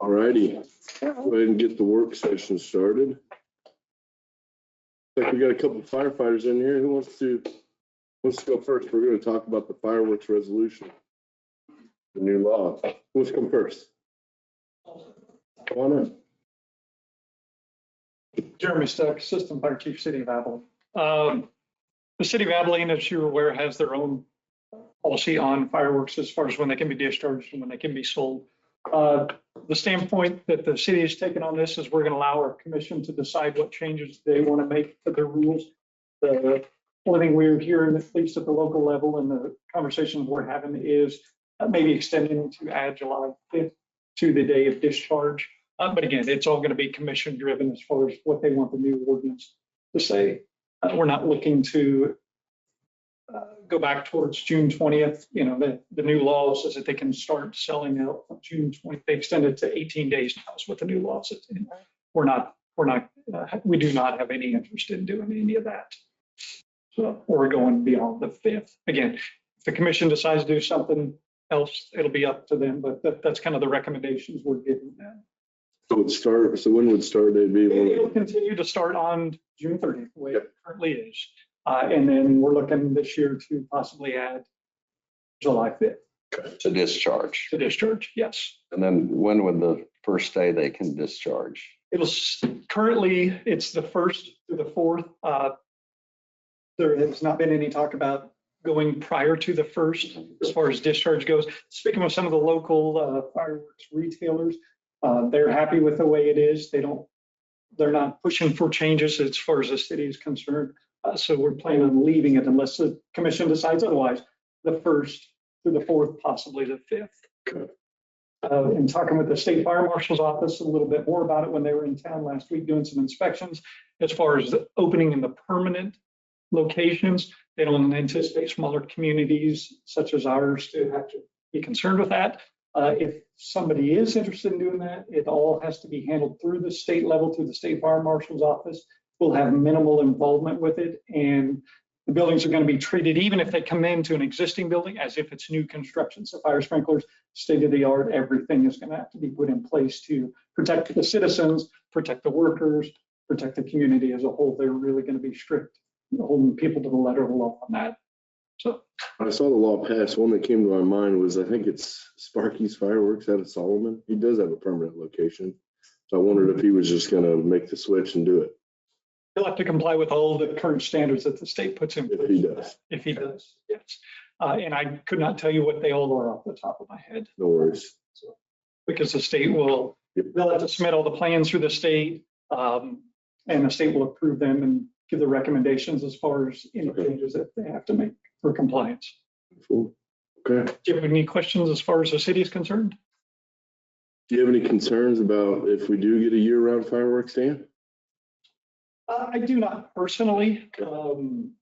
All righty, go ahead and get the work session started. Like we got a couple of firefighters in here. Who wants to go first? We're going to talk about the fireworks resolution, the new law. Who wants to come first? Come on in. Jeremy Stuck, Assistant Fire Chief, City of Abilene. The City of Abilene, as you're aware, has their own policy on fireworks as far as when they can be discharged and when they can be sold. The standpoint that the city has taken on this is we're going to allow our commission to decide what changes they want to make to their rules. The only thing we're hearing, at least at the local level, and the conversations we're having is maybe extending to add July 5th to the day of discharge. But again, it's all going to be commission driven as far as what they want the new ordinance to say. We're not looking to go back towards June 20th. You know, the new law says that they can start selling out on June 20th. They extended to 18 days now is what the new law says. We do not have any interest in doing any of that. So we're going beyond the 5th. Again, if the commission decides to do something else, it'll be up to them, but that's kind of the recommendations we're giving them. So when would start date be? It'll continue to start on June 30th, the way it currently is. And then we're looking this year to possibly add July 5th. To discharge. To discharge, yes. And then when would the first day they can discharge? Currently, it's the 1st through the 4th. There has not been any talk about going prior to the 1st as far as discharge goes. Speaking with some of the local fireworks retailers, they're happy with the way it is. They're not pushing for changes as far as the city is concerned. So we're planning on leaving it unless the commission decides otherwise, the 1st through the 4th, possibly the 5th. And talking with the state fire marshal's office a little bit more about it when they were in town last week doing some inspections, as far as the opening in the permanent locations, they don't anticipate smaller communities such as ours to have to be concerned with that. If somebody is interested in doing that, it all has to be handled through the state level, through the state fire marshal's office. We'll have minimal involvement with it, and the buildings are going to be treated, even if they come into an existing building, as if it's new construction. So fire sprinklers, state of the art, everything is going to have to be put in place to protect the citizens, protect the workers, protect the community as a whole. They're really going to be strict, holding people to the letter of the law on that. So I saw the law pass. One that came to my mind was, I think it's Sparky's Fireworks out of Solomon. He does have a permanent location. So I wondered if he was just going to make the switch and do it. he'll have to comply with all the current standards that the state puts in place. If he does. If he does, yes. And I could not tell you what they all are off the top of my head. No worries. So, because the state will, they'll have to submit all the plans through the state, and the state will approve them and give the recommendations as far as any changes that they have to make for compliance. Cool. Okay. Do you have any questions as far as the city is concerned? Do you have any concerns about if we do get a year-round fireworks stand? I do not personally. I'm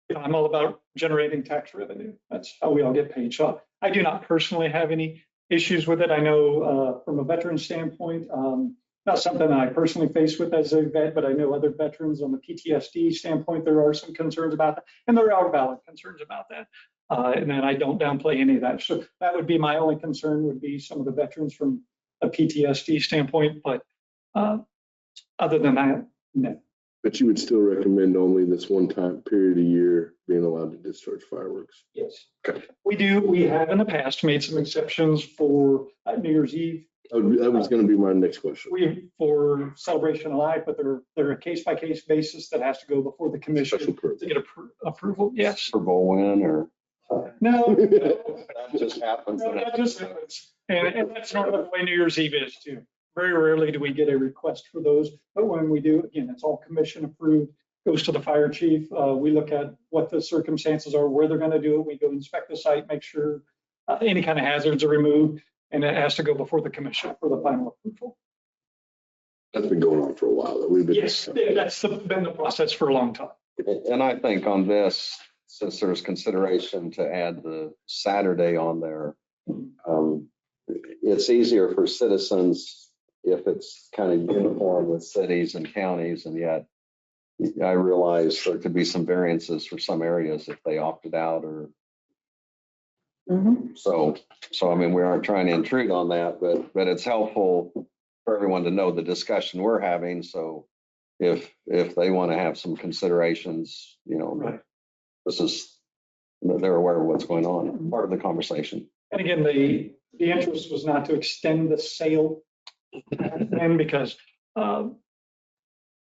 all about generating tax revenue. That's how we all get paid. So I do not personally have any issues with it. I know from a veteran standpoint, not something I personally face with as a vet, but I know other veterans on the PTSD standpoint, there are some concerns about that, and there are valid concerns about that. And then I don't downplay any of that. So that would be my only concern, would be some of the veterans from a PTSD standpoint. But other than that, no. But you would still recommend only this one time period a year being allowed to discharge fireworks? Yes. Okay. We have in the past made some exceptions for New Year's Eve. That was going to be my next question. For Celebration of Life, but they're a case-by-case basis that has to go before the commission Special permit. to get approval. Yes. Super Bowl win or? No. That just happens. No, that just happens. And that's sort of the way New Year's Eve is too. Very rarely do we get a request for those, but when we do, again, it's all commission approved, goes to the fire chief. We look at what the circumstances are, where they're going to do it. We go inspect the site, make sure any kind of hazards are removed, and it has to go before the commission for the final approval. That's been going on for a while. That we've been. Yes, that's been the process for a long time. And I think on this, since there's consideration to add the Saturday on there, it's easier for citizens if it's kind of uniform with cities and counties, and yet I realize there could be some variances for some areas if they opted out or So I mean, we aren't trying to intrude on that, but it's helpful for everyone to know the discussion we're having. So if they want to have some considerations, Right. this is, they're aware of what's going on, part of the conversation. And again, the interest was not to extend the sale then because the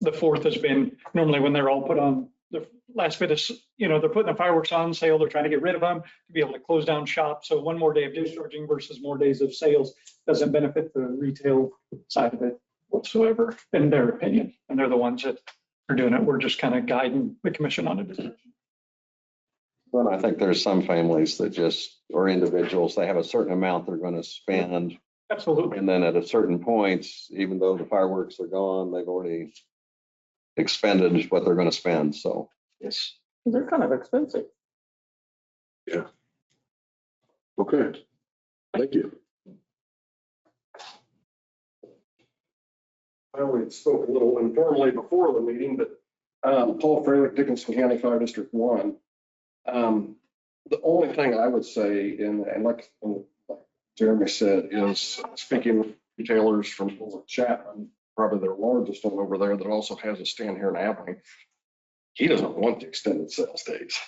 4th has been normally when they're all put on the last bit of, they're putting the fireworks on sale. They're trying to get rid of them to be able to close down shop. So one more day of discharging versus more days of sales doesn't benefit the retail side of it whatsoever, in their opinion. And they're the ones that are doing it. We're just kind of guiding the commission on it. But I think there's some families that just, or individuals, they have a certain amount they're going to spend. Absolutely. And then at a certain point, even though the fireworks are gone, they've already expended what they're going to spend. So, Yes. They're kind of expensive. Okay. Thank you. I only spoke a little informally before the meeting, but Paul Frederick, Dickinson County Fire District 1. The only thing I would say, and like Jeremy said, is speaking with retailers from Chapman, probably their largest one over there that also has a stand here in Abilene. He doesn't want the extended sales days.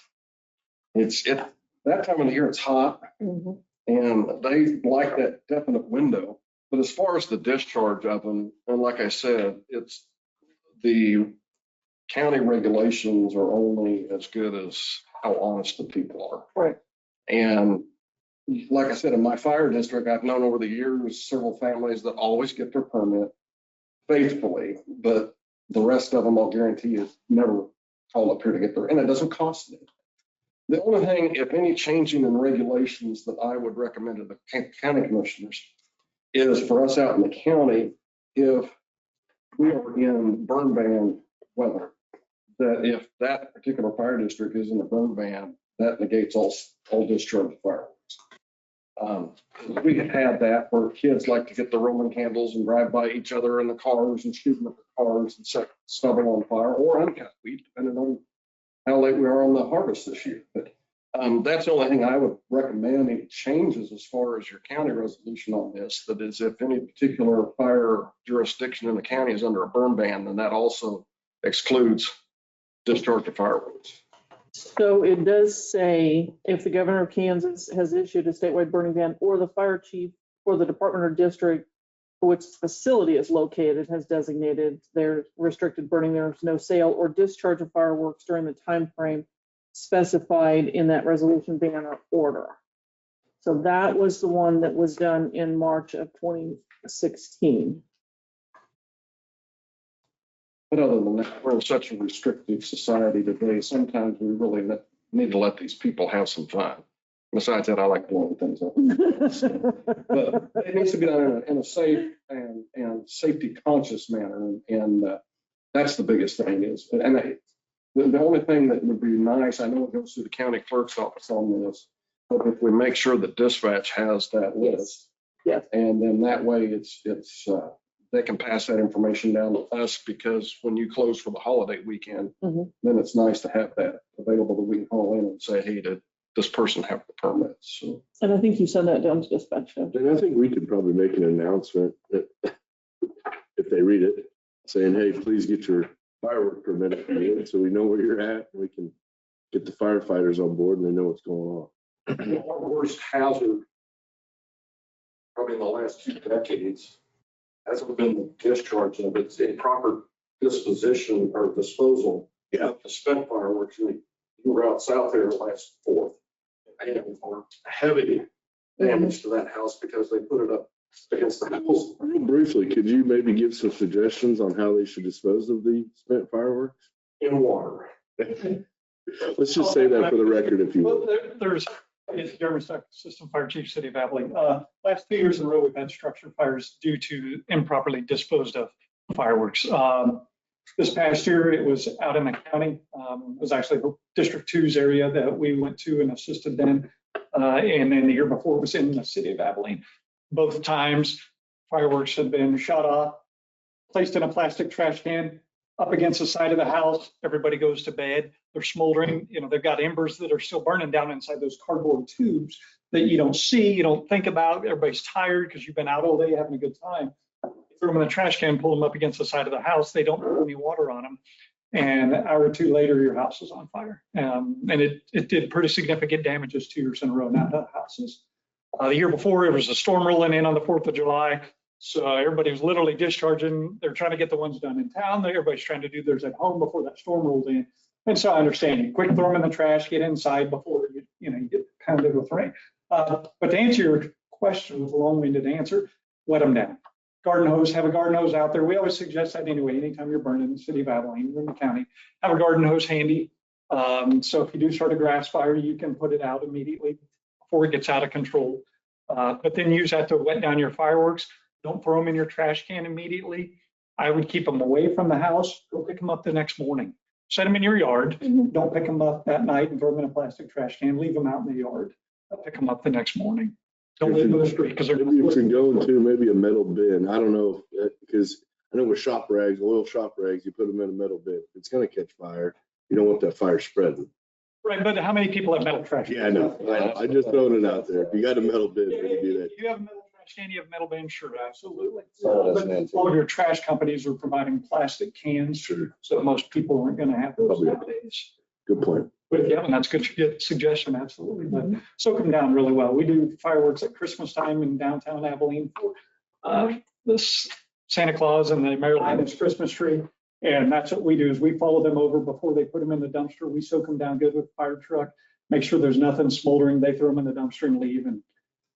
It's that time of the year, it's hot, and they like that definite window. But as far as the discharge of them, and like I said, it's the county regulations are only as good as how honest the people are. Right. And like I said, in my fire district, I've known over the years several families that always get their permit faithfully, but the rest of them, I'll guarantee you, never call up here to get their, and it doesn't cost them. The only thing, if any changing in regulations that I would recommend to the county commissioners is for us out in the county, if we are in burn ban weather, that if that particular fire district is in a burn ban, that negates all discharge of fireworks. We have had that where kids like to get the Roman candles and drive by each other in the cars and shoot them at the cars and set stubble on fire or uncut wheat, depending on how late we are on the harvest this year. But that's the only thing I would recommend. Any changes as far as your county resolution on this, that is if any particular fire jurisdiction in the county is under a burn ban, then that also excludes discharge of fireworks. So it does say if the governor of Kansas has issued a statewide burning ban or the fire chief or the department or district for which the facility is located has designated their restricted burning, there's no sale or discharge of fireworks during the time frame specified in that resolution, ban, or order. So that was the one that was done in March of 2016. But other than that, we're in such a restrictive society today. Sometimes we really need to let these people have some fun. Besides that, I like blowing things up. But it needs to be done in a safe and safety conscious manner. And that's the biggest thing is, and the only thing that would be nice, I know it goes through the county clerk's office on this, but if we make sure that dispatch has that list. Yes. And then that way it's they can pass that information down to us, because when you close for the holiday weekend, then it's nice to have that available that we can call in and say, hey, did this person have the permits? So. And I think you send that down to dispatch. And I think we could probably make an announcement that if they read it, saying, hey, please get your firework permit if you need it, so we know where you're at. We can get the firefighters on board and they know what's going on. Our worst hazard, probably in the last 2 decades, hasn't been the discharge of it, it's improper disposition or disposal of the spent fireworks. And you were out south there last 4th, and heavy damage to that house because they put it up against the house. Briefly, could you maybe give some suggestions on how they should dispose of the spent fireworks? In water. Let's just say that for the record, if you Well, will. there's Jeremy Stuck, Assistant Fire Chief, City of Abilene. Last 2 years in a row, we've had structure fires due to improperly disposed of fireworks. This past year, it was out in the county. It was actually District 2's area that we went to and assisted them. And then the year before, it was in the City of Abilene. Both times, fireworks had been shot off, placed in a plastic trash can, up against the side of the house. Everybody goes to bed. They're smoldering. They've got embers that are still burning down inside those cardboard tubes that you don't see, you don't think about. Everybody's tired because you've been out all day having a good time. Throw them in the trash can, pull them up against the side of the house. They don't put any water on them. And an hour or two later, your house is on fire. And it did pretty significant damages 2 years in a row now to houses. The year before, it was a storm rolling in on the 4th of July. So everybody was literally discharging. They're trying to get the ones done in town. Everybody's trying to do theirs at home before that storm rolled in. And so I understand you quick throw them in the trash, get inside before you get pounded with rain. But to answer your question with a long-winded answer, let them down. Garden hose, have a garden hose out there. We always suggest that anyway, anytime you're burning in the city of Abilene, in the county, have a garden hose handy. So if you do start a grass fire, you can put it out immediately before it gets out of control. But then use that to wet down your fireworks. Don't throw them in your trash can immediately. I would keep them away from the house. Go pick them up the next morning. Set them in your yard. Don't pick them up that night and throw them in a plastic trash can. Leave them out in the yard. Pick them up the next morning. Don't leave them in the street because they're. Maybe if you're going to maybe a metal bin, I don't know, because I know with shop rags, oil shop rags, you put them in a metal bin. It's gonna catch fire. You don't want that fire spreading. Right, but how many people have metal trash? Yeah, I know. I just throwing it out there. If you got a metal bin, maybe do that. You have a metal trash can, you have a metal bin, sure, absolutely. So that's But an all of your trash companies are providing plastic cans, Sure. so most people aren't gonna have those Probably. nowadays. Good point. But yeah, and that's a good suggestion, absolutely. But soak them down really well. We do fireworks at Christmas time in downtown Abilene for this Santa Claus and the Maryland's Christmas tree. And that's what we do is we follow them over before they put them in the dumpster. We soak them down good with a fire truck, make sure there's nothing smoldering. They throw them in the dumpster and leave.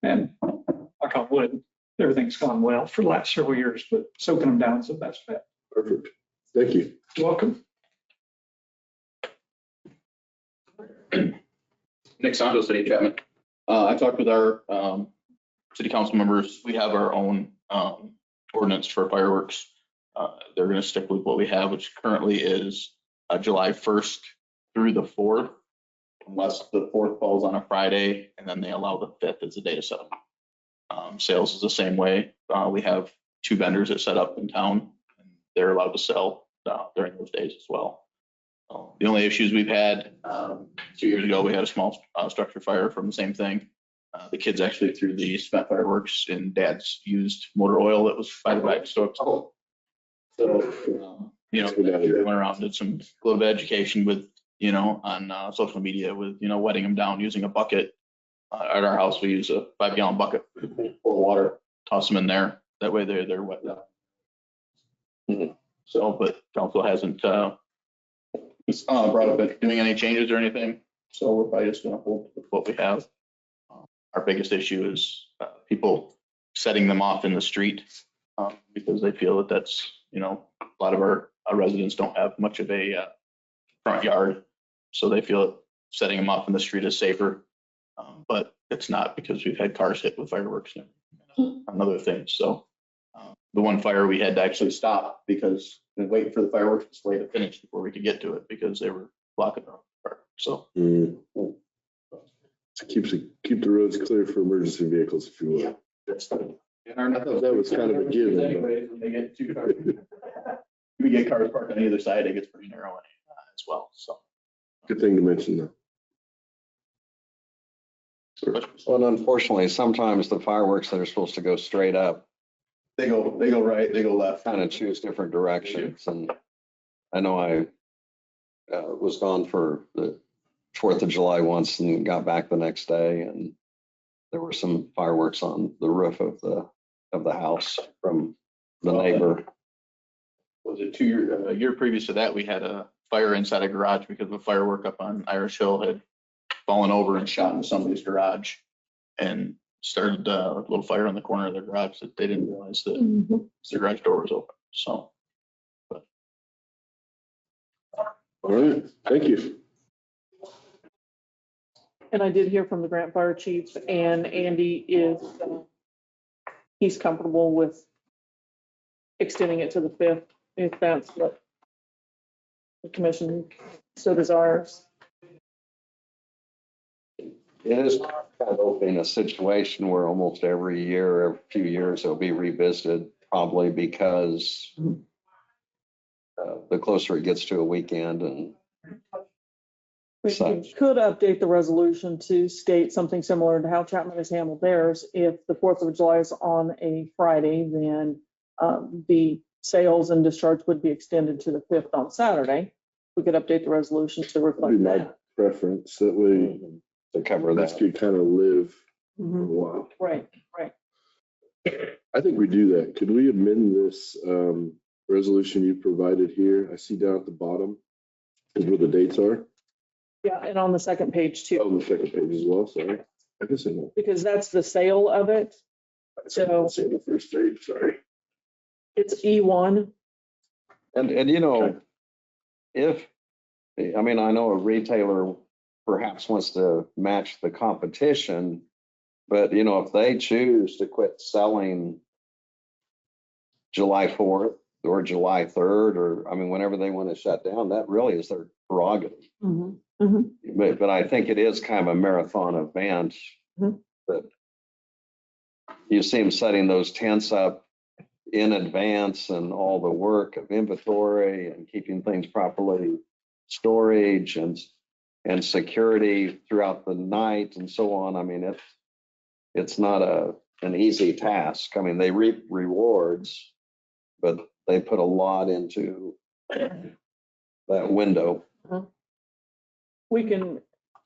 And knock on wood, everything's gone well for the last several years, but soaking them down is the best bet. Perfect. Thank you. You're welcome. Nick Santos, City of Chapman. I talked with our city council members. We have our own ordinance for fireworks. They're going to stick with what we have, which currently is July 1st through the 4th, unless the 4th falls on a Friday, and then they allow the 5th as a day to set up. Sales is the same way. We have 2 vendors that set up in town, and they're allowed to sell during those days as well. The only issues we've had, 2 years ago, we had a small structure fire from the same thing. The kids actually threw the spent fireworks in Dad's used motor oil that was by the back stove. So, we went around, did a little bit of education with, on social media with, wetting them down using a bucket. At our house, we use a 5-gallon bucket full of water, toss them in there. That way they're wet down. So, but council hasn't brought up doing any changes or anything. So we're probably just going to hold with what we have. Our biggest issue is people setting them off in the street because they feel that that's, a lot of our residents don't have much of a front yard. So they feel setting them off in the street is safer. But it's not, because we've had cars hit with fireworks and other things. So the one fire we had to actually stop because we were waiting for the fireworks display to finish before we could get to it because they were blocking the road. So Keep the roads clear for emergency vehicles, if you will. that's I thought that was kind of a given. but- Anyways, when they get 2 cars, we get cars parked on either side, it gets pretty narrow as well. So. Good thing to mention though. Well, and unfortunately, sometimes the fireworks that are supposed to go straight up They go right, they go left. kind of choose different directions. And I know I was gone for the 4th of July once and got back the next day, and there were some fireworks on the roof of the house from the neighbor. Was it a year previous to that, we had a fire inside a garage because of a firework up on Irish Hill had fallen over and shot into somebody's garage and started a little fire in the corner of their garage that they didn't realize that the garage door was open. So. All right, thank you. And I did hear from the Grant Fire Chief, and Andy is, he's comfortable with extending it to the 5th, if that's what the commission so desires. It is kind of in a situation where almost every year, every few years, it'll be revisited, probably because the closer it gets to a weekend and We such. could update the resolution to state something similar to how Chapman has handled theirs. If the 4th of July is on a Friday, then the sales and discharge would be extended to the 5th on Saturday. We could update the resolution to That'd be reflect my that. preference. That way, To cover this that. could kind of live for a Mhm. while. Right, right. I think we do that. Could we amend this resolution you provided here? I see down at the bottom is where the dates are. Yeah, and on the second page too, Oh, the second page as well, sorry. I guess I know. because that's the sale of it. So- See the first page, sorry. It's E1. And you know, if, I mean, I know a retailer perhaps wants to match the competition, but you know, if they choose to quit selling July 4th or July 3rd, or, I mean, whenever they want to shut down, that really is their prerogative. Mhm, mhm. But I think it is kind of a marathon event Mhm. that you see them setting those tents up in advance and all the work of inventory and keeping things properly, storage and security throughout the night and so on. I mean, it's not an easy task. I mean, they reap rewards, but they put a lot into that window.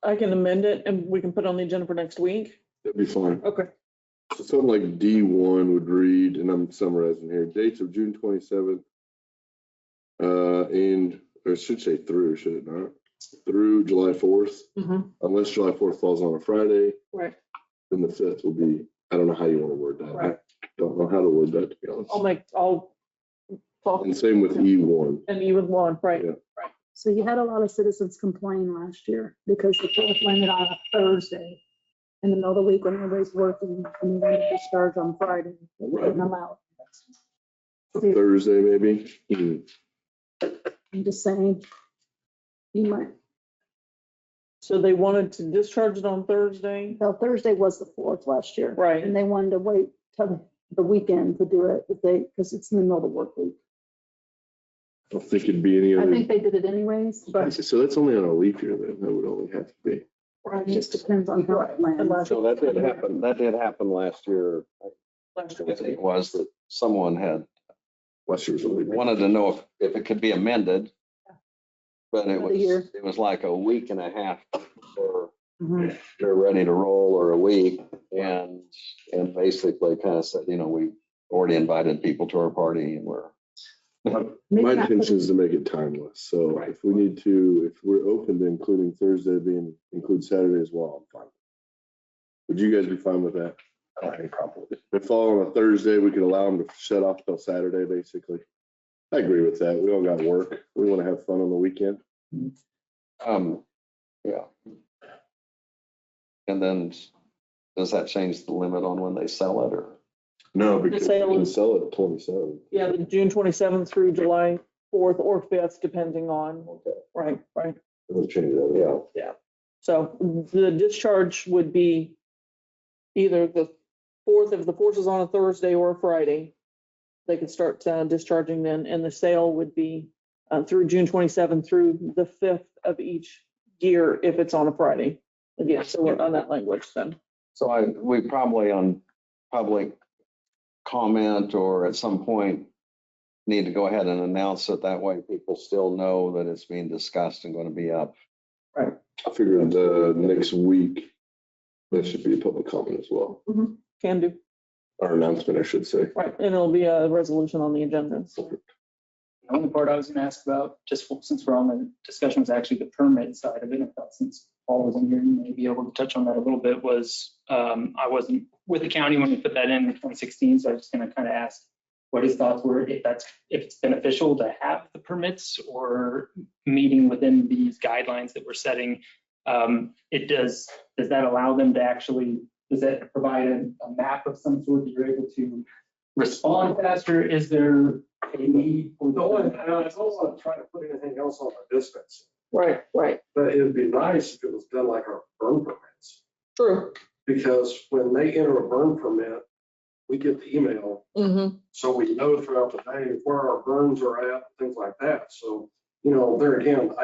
I can amend it and we can put it on the agenda for next week. That'd be fine. Okay. So something like D1 would read, and I'm summarizing here, dates of June 27th. And, or it should say through, should it not? Through July 4th, Mhm. unless July 4th falls on a Friday, Right. then the 5th will be, I don't know how you want to word that. Right. I don't know how to word that, to be honest. I'll talk And same with E1. and even one, right? Yeah. So you had a lot of citizens complain last year because the fourth landed on a Thursday in the middle of the week when everybody's working and then they discharge on Friday. They wouldn't allow it. Thursday, maybe. I'm just saying. You might, So they wanted to discharge it on Thursday. well, Thursday was the fourth last year. Right. And they wanted to wait till the weekend to do it, because it's in the middle of the work week. I don't think it'd be any I other. think they did it anyways, but So that's only on a leap year then. That would only have to be. it just depends on how it lands. So that did happen. That did happen last year. Last year I was think it was that someone had Last year's a leap. wanted to know if it could be amended. But it For the year. was like a week and a half before Mhm. they're ready to roll, or a week. And basically kind of said, you know, we already invited people to our party and we're, Maybe My not put intention it- is to make it timeless. So Right. if we need to, if we're open to including Thursday being, include Saturday as well, I'm fine. Would you guys be fine with that? I don't have any problem with it. If fall on a Thursday, we could allow them to shut off till Saturday, basically. I agree with that. We all got work. We want to have fun on the weekend. yeah. And then does that change the limit on when they sell it, or? No, because we sale can is- sell it at 27. Yeah, the June 27th through July 4th or 5th, depending on, right. We'll change that. Yeah. So the discharge would be either the 4th, if the 4th is on a Thursday or a Friday, they could start discharging then, and the sale would be through June 27th through the 5th of each year if it's on a Friday. Again, so we're on that language then. So we probably on public comment or at some point need to go ahead and announce it. That way people still know that it's being discussed and going to be up. I figured next week, there should be a public comment as well, Can do, or announcement, I should say. right, and it'll be a resolution on the agenda. The only part I was gonna ask about, just since we're on the discussion, was actually the permit side of it. I thought since Paul was in here, you may be able to touch on that a little bit. I wasn't with the county when we put that in 2016, so I was just gonna kind of ask what his thoughts were, if it's beneficial to have the permits or meeting within these guidelines that we're setting. Does that allow them to actually, does that provide a map of some sort that you're able to respond faster? Is there a need for? No, and I don't want to try to put anything else on the distance, Right, but it would be nice if it was done like our burn permits. true. Because when they enter a burn permit, we get the email, Mhm. so we know throughout the day where our burns are at, things like that. So, there again,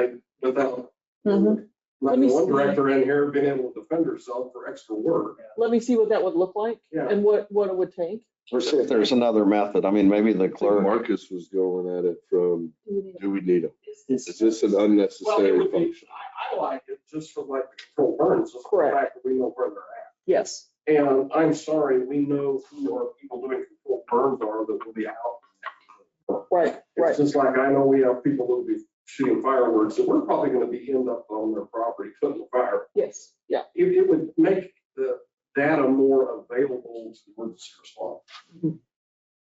without Mhm. not Let me one see. director in here being able to defend herself for extra work. Let me see what that would look like Yeah. and what it would take. Or see if there's another method. I mean, maybe the I think clerk, Marcus was going at it from, do we need them? Is Is this an Well, it unnecessary would be, function? I like it just for like the control burns, just for the fact that we know where they're at. Yes. And I'm sorry, we know who our people doing control burns are that will be out. Right. It's just like, I know we have people that will be shooting fireworks, that we're probably gonna be end up on their property putting the fire. Yes. Yeah. It would make the data more available to the emergency response.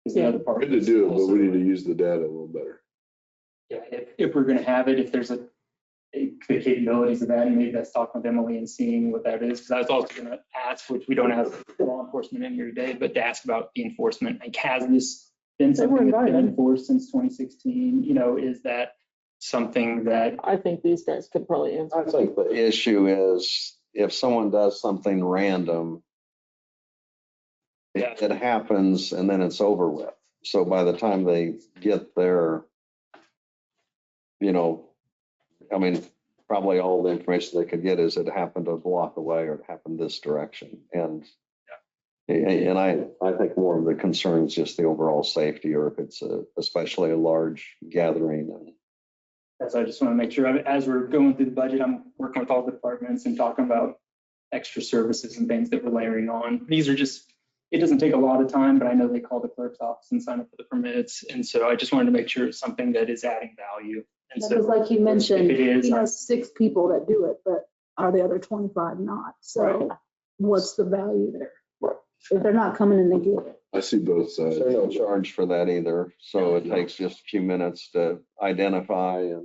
is the other part. Good to do it, but we need to use the data a little better. Yeah, if we're gonna have it, if there's the capabilities of that, and maybe that's talking with Emily and seeing what that is, because I was also gonna ask, which we don't have law enforcement in here today, but to ask about the enforcement, like, has this been They were something that's been invited. enforced since 2016? Is that something that, I think these guys could probably answer. I think the issue is if someone does something random, Yeah. it happens and then it's over with. So by the time they get there, I mean, probably all the information they could get is it happened a block away or it happened this direction. And I think more of the concern is just the overall safety, or if it's especially a large gathering. And so I just want to make sure, as we're going through the budget, I'm working with all the departments and talking about extra services and things that we're layering on. These are just, it doesn't take a lot of time, but I know they call the clerk's office and sign up for the permits. And so I just wanted to make sure it's something that is adding value. And so Because like you mentioned, if it is, he has 6 people that do it, but are the other 25 not? So what's the value there? Right. If they're not coming in to get it. I see both sides. there's no charge for that either. So it takes just a few minutes to identify, and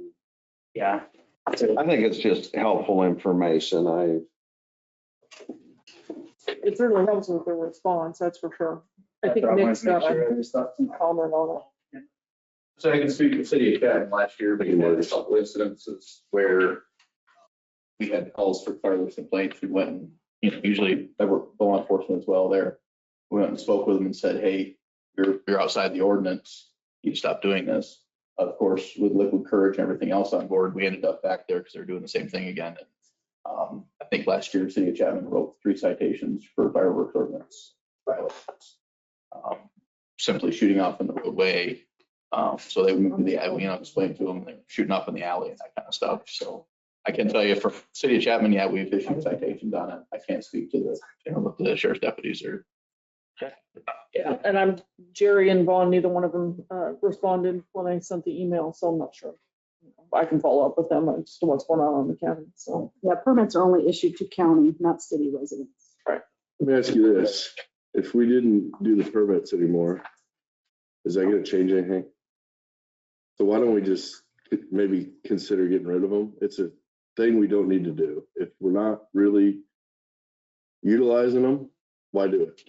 yeah. So I think it's just helpful information. It certainly helps with the response, that's for sure. I think wanted Nick's to make got sure a there's something. comment on it. So I can speak to City of Canton last year, but we had a couple incidences where we had calls for fireworks complaints. We went and, usually there were law enforcement as well there. We went and spoke with them and said, hey, you're outside the ordinance. You stop doing this. Of course, with Liquid Courage and everything else on board, we ended up back there because they're doing the same thing again. And I think last year, City of Chapman wrote 3 citations for fireworks ordinance violations. Simply shooting off in the roadway. So they moved to the alley, explained to them, they're shooting up in the alley and that kind of stuff. So I can tell you for City of Chapman, yeah, we've issued citations on it. I can't speak to what the sheriff's deputies are. Yeah, and Jerry and Vaughn, neither one of them responded when I sent the email, so I'm not sure. I can follow up with them as to what's going on in the county, so. Yeah, permits are only issued to county, not city residents. Let me ask you this, if we didn't do the permits anymore, is that gonna change anything? So why don't we just maybe consider getting rid of them? It's a thing we don't need to do. If we're not really utilizing them, why do it?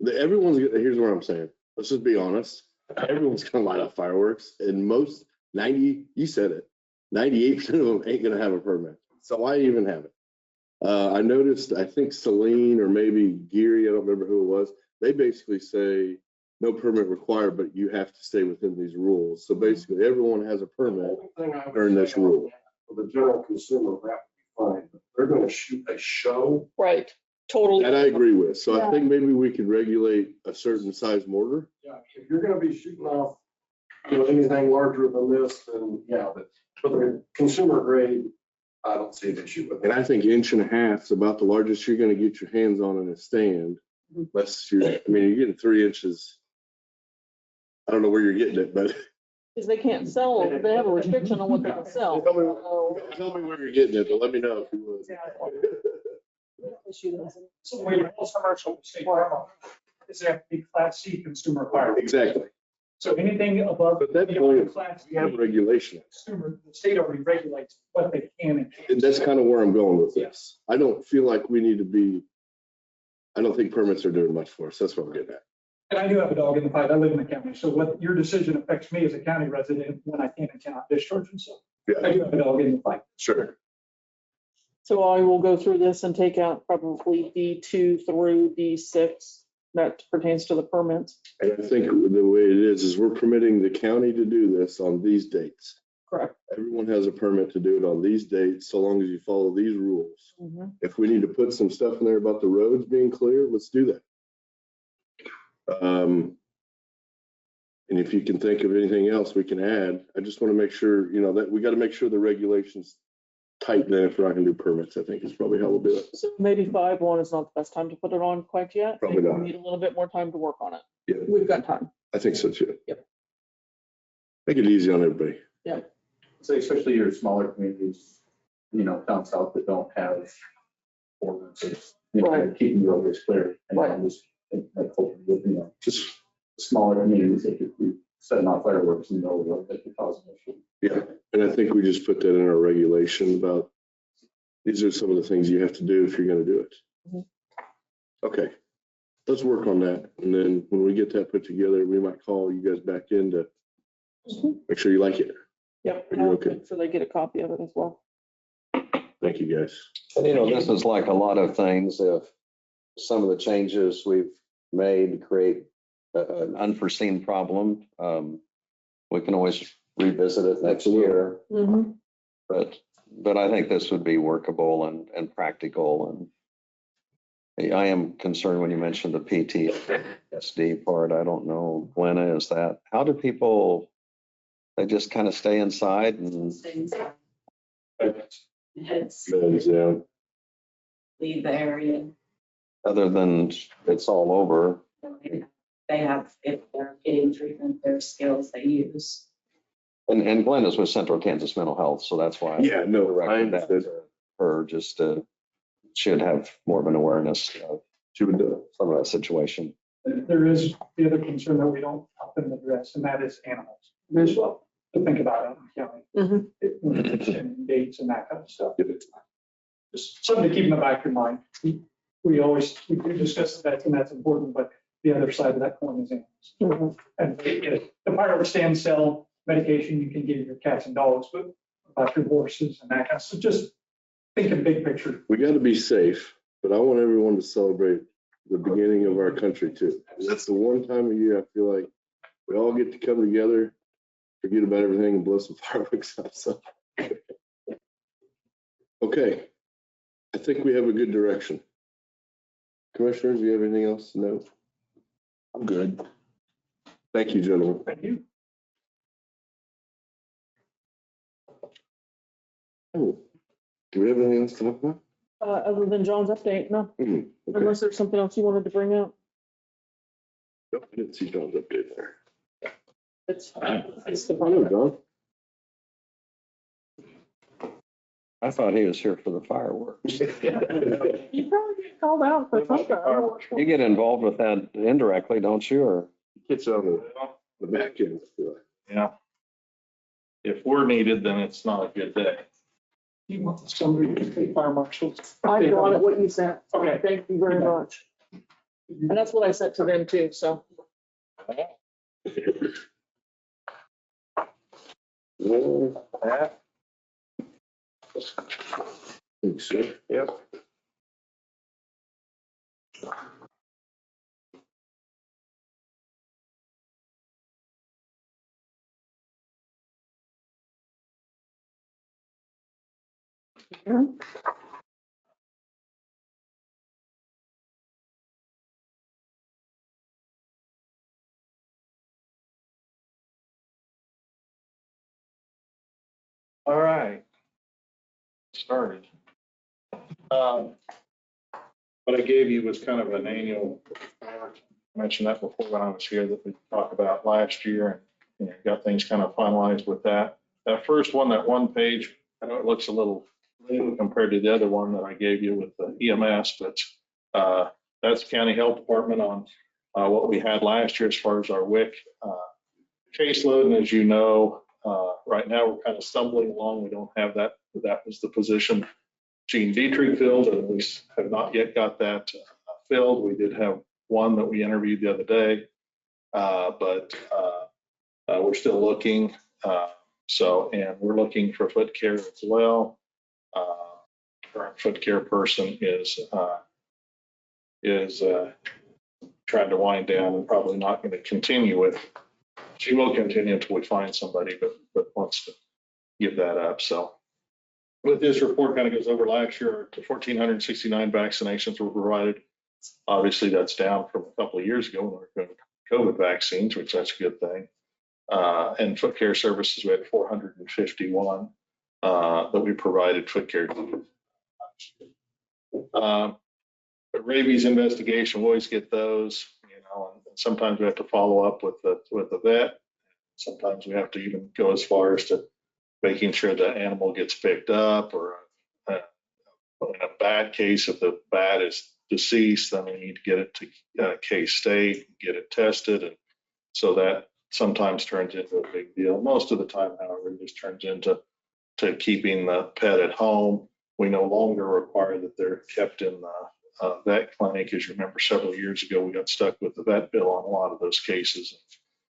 Here's what I'm saying. Let's just be honest. Everyone's gonna light up fireworks, and most 90, you said it, 98% of them ain't gonna have a permit. So why even have it? I noticed, I think Celine or maybe Geary, I don't remember who it was, they basically say no permit required, but you have to stay within these rules. So basically, everyone has a permit during this rule. For the general consumer, that would be fine. But they're gonna shoot a show. Right, totally. That I agree with. So Yeah. I think maybe we could regulate a certain size mortar. Yeah, if you're gonna be shooting off, anything larger than this, then yeah, but for the consumer grade, I don't see an issue with And it. I think 1.5 inches is about the largest you're gonna get your hands on in a stand. Unless you're getting 3 inches. I don't know where you're getting it, but Because they can't sell, they have a restriction on what they can sell. Tell me- So, tell me where you're getting it, but let me know if you would. issue those. So the way most commercial state farm is they have to be Class C consumer requirement. Exactly. So anything above. But that point, Class we have B regulation. consumer, the state already regulates what they can and can't. And that's kind of where I'm going with this. I don't feel like we need to be, I don't think permits are doing much for us. That's what I'm getting at. And I do have a dog in the fight. I live in the county. So what your decision affects me as a county resident when I can't and cannot discharge myself. I Yeah, do have a dog in the fight. sure. So I will go through this and take out probably D2 through D6 that pertains to the permits. And I think the way it is we're permitting the county to do this on these dates. Correct. Everyone has a permit to do it on these dates, so long as you follow these rules. Mhm. If we need to put some stuff in there about the roads being clear, let's do that. And if you can think of anything else we can add, I just want to make sure, that we got to make sure the regulations tighten then if we're not going to do permits, I think is probably how we'll do it. So maybe 5-1 is not the best time to put it on quite yet. Probably Maybe not. We need a little bit more time to work on it. Yeah. We've got time. I think so too. Yep. Make it easy on everybody. So especially your smaller communities, down south that don't have ordinances, Right. keeping the roadways clear. And Right. I'm just, like, hoping with, just smaller communities that could be setting off fireworks in the middle of the road that could cause an issue. Yeah, and I think we just put that in our regulation about, these are some of the things you have to do if you're gonna do it. Mhm. Okay, let's work on that, and then when we get that put together, we might call you guys back in to Mhm. make sure you like it. Yep. Are you okay? So they get a copy of it as well. Thank you, guys. And this is like a lot of things. If some of the changes we've made create an unforeseen problem, we can always revisit it next year. Mhm. But I think this would be workable and practical. And I am concerned when you mentioned the PTSD part. I don't know, Glenna, is that, how do people, they just kind of stay inside and, It's Hands down. leave the area. other than it's all over? They have, if they're getting treatment, their skills they use. And Glenna's with Central Kansas Mental Health, so that's why. Yeah, no, I directed that understood. to her, just to, should have more of an awareness of She would do some of that situation. There is the other concern that we don't often address, and that is animals. As well, to think about out in the county. Mhm. And dates and that kind of stuff. it. Just something to keep in the back of your mind. We do discuss that, and that's important, but the other side of that coin is animals. Mhm. And the fireworks stand sell medication you can give your cats and dogs, but about your horses and that kind of stuff. Just think of big picture. We gotta be safe, but I want everyone to celebrate the beginning of our country too. That's the one time of year I feel like we all get to come together, forget about everything and blow some fireworks out. So, okay, I think we have a good direction. Commissioners, do you have anything else to know? I'm good. Thank you, gentlemen. Thank you. Oh, do we have anything else to talk about? Other than John's update, no, Okay. unless there's something else you wanted to bring up. Nope, I didn't see John's update there. It's the Hello, John. I thought he was here for the fireworks. You probably get called out for something. You get involved with that indirectly, don't you, or? Gets on the back end. I feel like. Yeah. If we're needed, then it's not a good day. You want somebody to take fire marshals? I got it, what you sent. Okay. Thank you very much. And that's what I sent to them too, so. Thanks, sir. Yep. All right. Started. What I gave you was kind of an annual, I mentioned that before when I was here, that we talked about last year, and got things kind of finalized with that. That first one, that one page, I know it looks a little new compared to the other one that I gave you with the EMS, but that's County Health Department on what we had last year as far as our WIC caseload. And as you know, right now we're kind of stumbling along. We don't have that. That was the position Gene Dietrich filled, and we have not yet got that filled. We did have one that we interviewed the other day, but we're still looking. And we're looking for foot care as well. Current foot care person is trying to wind down and probably not going to continue with. She will continue until we find somebody, but wants to give that up. So with this report kind of goes over last year, 1,469 vaccinations were provided. Obviously, that's down from a couple of years ago when we were doing COVID vaccines, which that's a good thing. And foot care services, we had 451 that we provided foot care to. Rabies investigation, we always get those, and sometimes we have to follow up with the vet. Sometimes we have to even go as far as to making sure the animal gets picked up, or in a bad case, if the bat is deceased, then we need to get it to K-State, get it tested. And so that sometimes turns into a big deal. Most of the time, however, it just turns into keeping the pet at home. We no longer require that they're kept in the vet clinic. As you remember, several years ago, we got stuck with the vet bill on a lot of those cases.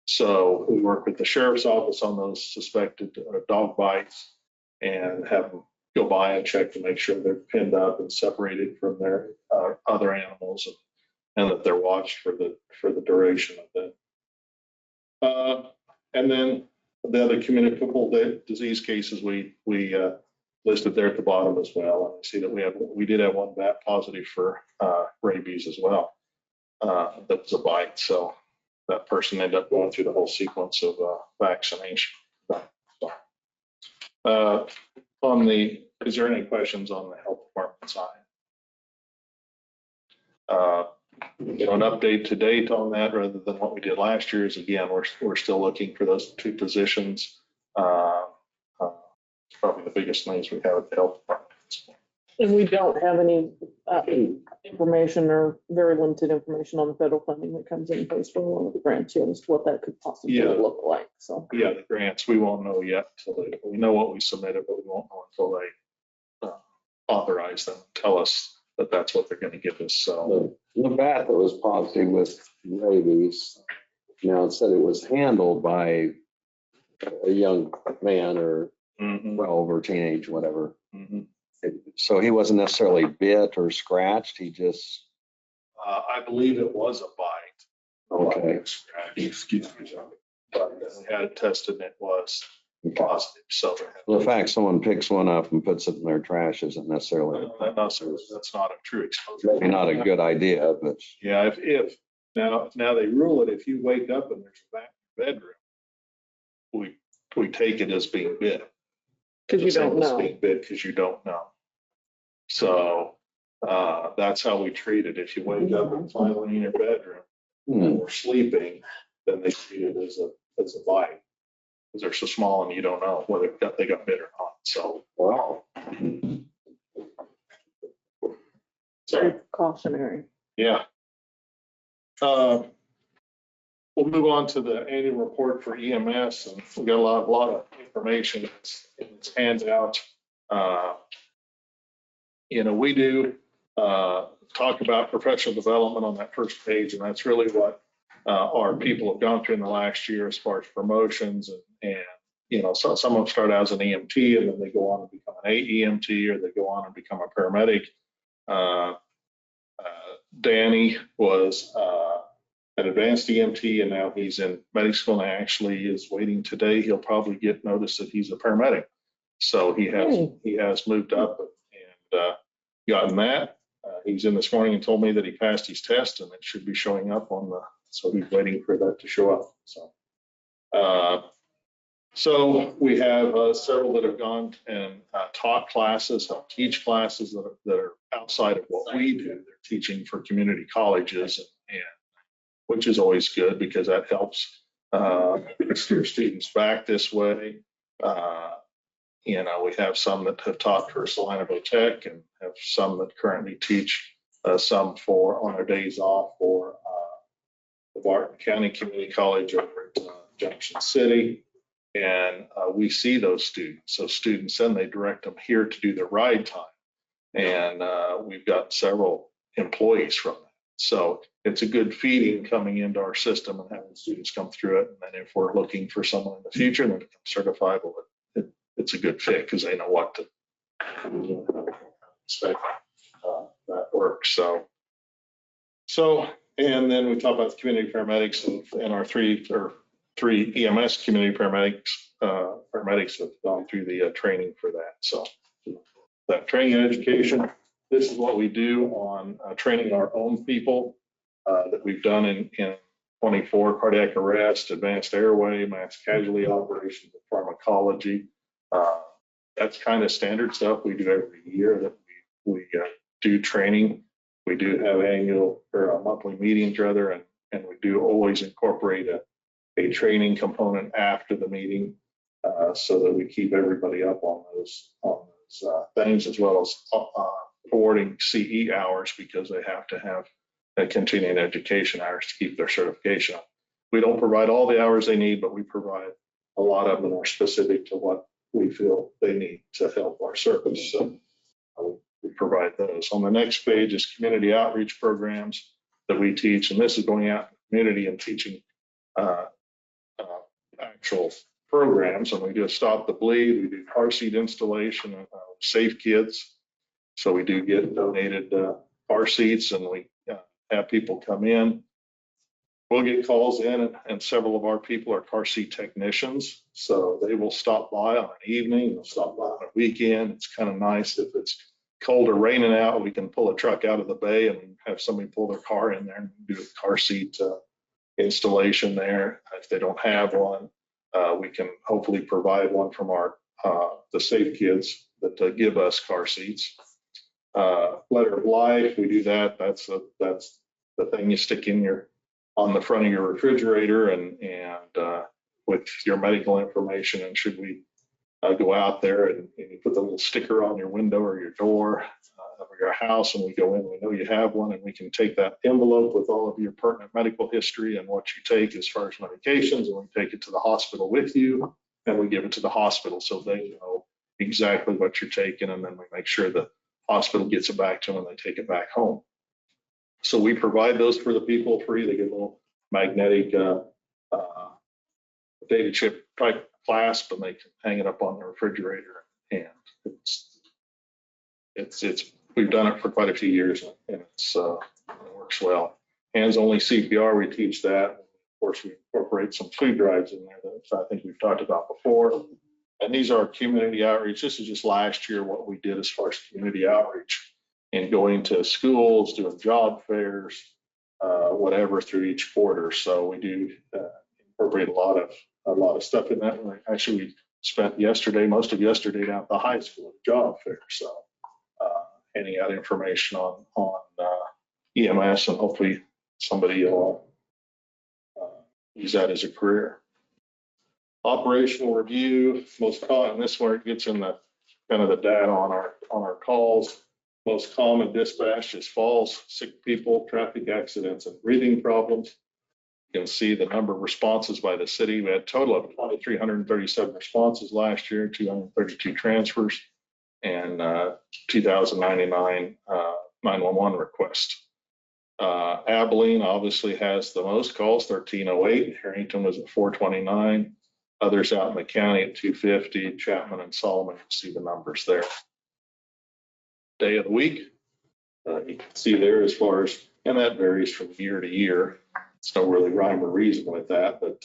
So we work with the sheriff's office on those suspected dog bites and have them go by and check to make sure they're pinned up and separated from their other animals, and that they're watched for the duration of that. And then the other communicable disease cases we listed there at the bottom as well. And I see that we did have one bat positive for rabies as well. That was a bite. So that person ended up going through the whole sequence of vaccination. Is there any questions on the health department side? An update to date on that, rather than what we did last year, is again, we're still looking for those 2 positions. Probably the biggest things we have at the health department. And we don't have any information, or very limited information, on the federal funding that comes in place for one of the grants yet as to what that could possibly look like. So yeah, the grants, we won't know yet until we know what we submitted, but we won't know until they authorize them, tell us that that's what they're going to give us. So The bat that was positive with rabies, now it said it was handled by a young man, or 12 or teenage, whatever. So he wasn't necessarily bit or scratched. He just. I believe it was a bite. Okay. Excuse me, John. But we had it tested and it was positive. So The fact someone picks one up and puts it in their trash isn't necessarily. that's not a true exposure. Maybe not a good idea, but. Yeah, if now they rule it, if you wake up and there's a bat in your bedroom, we take it as being bit. because you don't know. Being bit because you don't know. So that's how we treat it. If you wake up and finally in your bedroom or sleeping, then they treat it as a bite, because they're so small and you don't know whether they got bit or not. So Wow. Very cautionary. yeah. We'll move on to the annual report for EMS, and we got a lot of information. It's handout. We do talk about professional development on that first page, and that's really what our people have gone through in the last year as far as promotions, and so some of them start out as an EMT and then they go on and become an AEMT, or they go on and become a paramedic. Danny was an advanced EMT, and now he's in medical school, and actually is waiting today. He'll probably get notice that he's a paramedic. So he has moved up and gotten that. He's in this morning and told me that he passed his test, and it should be showing up so he's waiting for that to show up. So we have several that have gone and taught classes, helped teach classes that are outside of what we do. They're teaching for community colleges, and which is always good, because that helps steer students back this way. We have some that have taught for Salina Tech, and have some that currently teach some on their days off for the Barton County Community College over at Junction City. And we see those students. So students, then they direct them here to do their ride time. And we've got several employees from that. So it's a good feeding coming into our system and having students come through it. And then if we're looking for someone in the future and they become certifiable, it's a good fit, because they know what to expect that works. So And then we talk about the community paramedics and our three EMS community paramedics. Paramedics have gone through the training for that. So that training and education, this is what we do on training our own people that we've done in 24, cardiac arrest, advanced airway, mass casualty operations, pharmacology. That's kind of standard stuff we do every year that we do training. We do have annual or monthly meetings rather, and we do always incorporate a training component after the meeting so that we keep everybody up on those things, as well as awarding CE hours because they have to have a continuing education hours to keep their certification. We don't provide all the hours they need, but we provide a lot of them are specific to what we feel they need to help our service. So we provide those. On the next page is community outreach programs that we teach, and this is going out in the community and teaching actual programs. And we do Stop the Bleed, we do car seat installation, Safe Kids. So we do get donated car seats, and we have people come in. We'll get calls in, and several of our people are car seat technicians. So they will stop by on an evening, they'll stop by on a weekend. It's kind of nice if it's cold or raining out, we can pull a truck out of the bay and have somebody pull their car in there and do a car seat installation there. If they don't have one, we can hopefully provide one from the Safe Kids that give us car seats. Letter of Life, we do that. That's the thing you stick on the front of your refrigerator and with your medical information. And should we go out there and you put the little sticker on your window or your door of your house, and we go in, we know you have one, and we can take that envelope with all of your pertinent medical history and what you take as far as medications, and we take it to the hospital with you, and we give it to the hospital so they know exactly what you're taking, and then we make sure the hospital gets it back to them and they take it back home. So we provide those for the people free. They get a little magnetic data chip type clasp, and they can hang it up on the refrigerator. And it's we've done it for quite a few years, and it works well. Hands only CPR, we teach that. Of course, we incorporate some food drives in there that I think we've talked about before. And these are community outreach. This is just last year what we did as far as community outreach and going to schools, doing job fairs, whatever through each quarter. So we do incorporate a lot of stuff in that. Actually, we spent most of yesterday down at the high school job fair. So handing out information on EMS, and hopefully somebody will use that as a career. Operational review, most common, this is where it gets in the kind of the data on our calls. Most common dispatch is falls, sick people, traffic accidents, and breathing problems. You can see the number of responses by the city. We had a total of 2,337 responses last year, 232 transfers, and 2,099 911 requests. Abilene obviously has the most calls, 1,308. Harrington was at 429. Others out in the county at 250. Chapman and Solomon, you see the numbers there. Day of the week, you can see there as far as, and that varies from year to year. It's no really rhyme or reason with that, but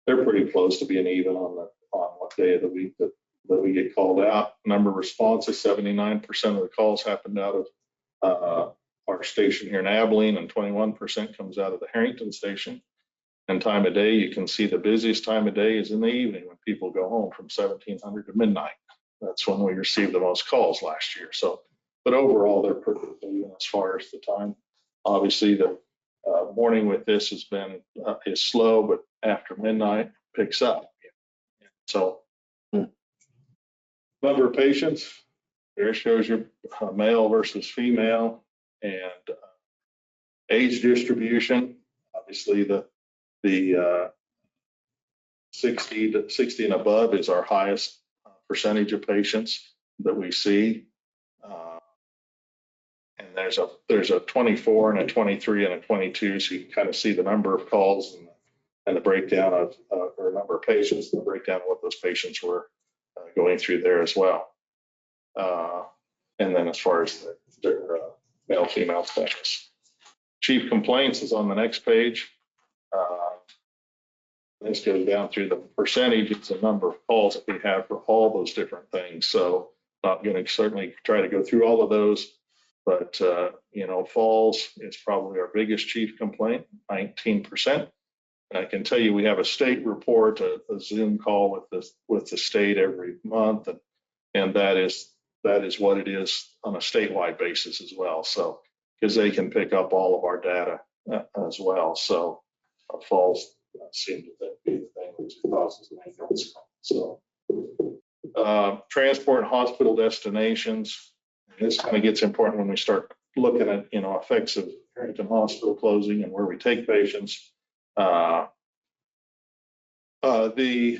they're pretty close to being even on what day of the week that we get called out. Number of responses, 79% of the calls happened out of our station here in Abilene, and 21% comes out of the Harrington station. And time of day, you can see the busiest time of day is in the evening when people go home from 1700 to midnight. That's when we received the most calls last year. So, but overall, they're pretty even as far as the time. Obviously, the morning with this has been is slow, but after midnight picks up. So, number of patients, there shows your male versus female, and age distribution. Obviously, the 60 and above is our highest percentage of patients that we see. And there's a 24 and a 23 and a 22, so you can kind of see the number of calls and the breakdown of or number of patients and the breakdown of what those patients were going through there as well. And then as far as their male-female status. Chief complaints is on the next page. This goes down through the percentage. It's the number of calls that we have for all those different things. So not going to certainly try to go through all of those, but falls is probably our biggest chief complaint, 19%. And I can tell you, we have a state report, a Zoom call with the state every month, and that is what it is on a statewide basis as well. So because they can pick up all of our data as well. So falls seem to be the thing which causes maintenance. So transport and hospital destinations. This kind of gets important when we start looking at effects of Harrington Hospital closing and where we take patients. The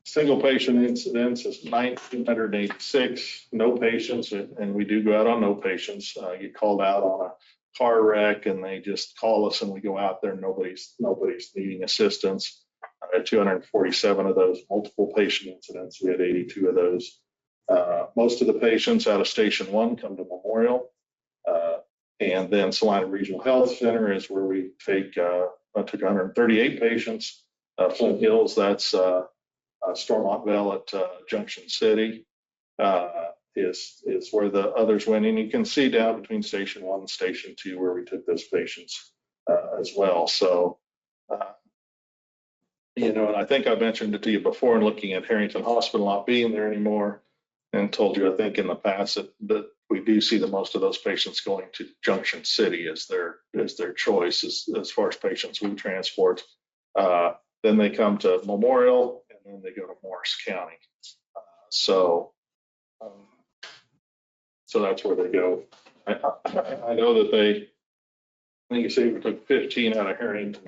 single patient incidence is 1,986, no patients, and we do go out on no patients. Get called out on a car wreck and they just call us and we go out there. Nobody's needing assistance. 247 of those multiple patient incidents. We had 82 of those. Most of the patients out of Station 1 come to Memorial. And then Salina Regional Health Center is where we I took 138 patients. Flint Hills, that's Stormont Vale at Junction City is where the others went. And you can see down between Station 1 and Station 2 where we took those patients as well. So, and I think I mentioned it to you before in looking at Harrington Hospital not being there anymore, and told you, I think in the past that we do see the most of those patients going to Junction City as their choice as far as patients we transport. Then they come to Memorial and then they go to Morris County. So that's where they go. I know that I think you say we took 15 out of Harrington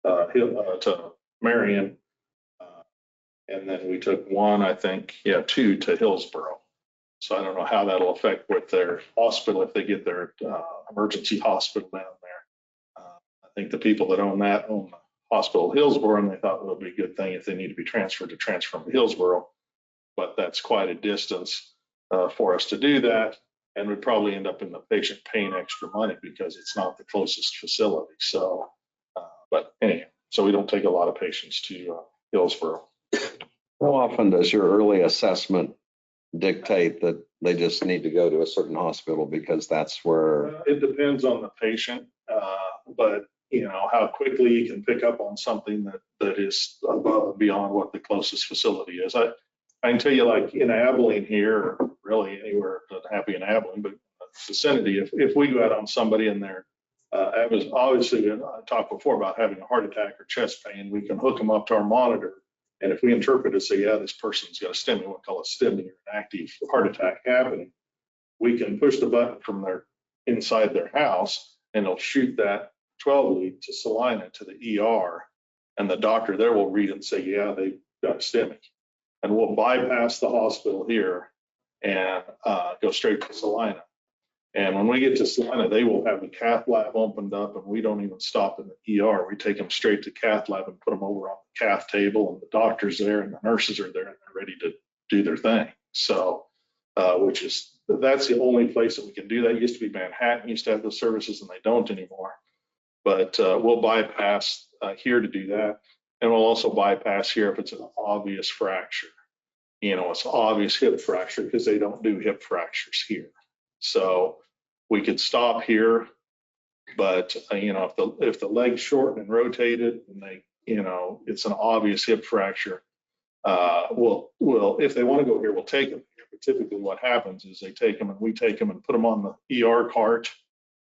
to Marion. And then we took two to Hillsborough. So I don't know how that'll affect with their hospital if they get their emergency hospital down there. I think the people that own the hospital Hillsborough, and they thought it would be a good thing if they need to be transferred to transfer them to Hillsborough. But that's quite a distance for us to do that. And we'd probably end up in the patient paying extra money because it's not the closest facility. So, but anyhow, so we don't take a lot of patients to Hillsborough. How often does your early assessment dictate that they just need to go to a certain hospital because that's where? It depends on the patient, but how quickly you can pick up on something that is above and beyond what the closest facility is. I can tell you, like in Abilene here, or really anywhere, doesn't have to be in Abilene, but vicinity, if we go out on somebody and they're it was obviously, I talked before about having a heart attack or chest pain, we can hook them up to our monitor. And if we interpret it, say, yeah, this person's got a STEMI, we'll call it STEMI, or an active heart attack happening, we can push the button from inside their house and they'll shoot that 12 lead to Salina to the ER. And the doctor there will read it and say, yeah, they've got a STEMI. And we'll bypass the hospital here and go straight to Salina. And when we get to Salina, they will have the cath lab opened up and we don't even stop in the ER. We take them straight to cath lab and put them over on the cath table, and the doctor's there and the nurses are there and they're ready to do their thing. So, that's the only place that we can do that. It used to be Manhattan used to have those services and they don't anymore. But we'll bypass here to do that. And we'll also bypass here if it's an obvious fracture. It's an obvious hip fracture because they don't do hip fractures here. So we could stop here, but if the leg's shortened and rotated and it's an obvious hip fracture, we'll if they want to go here, we'll take them here. But typically what happens is they take them and we take them and put them on the ER cart,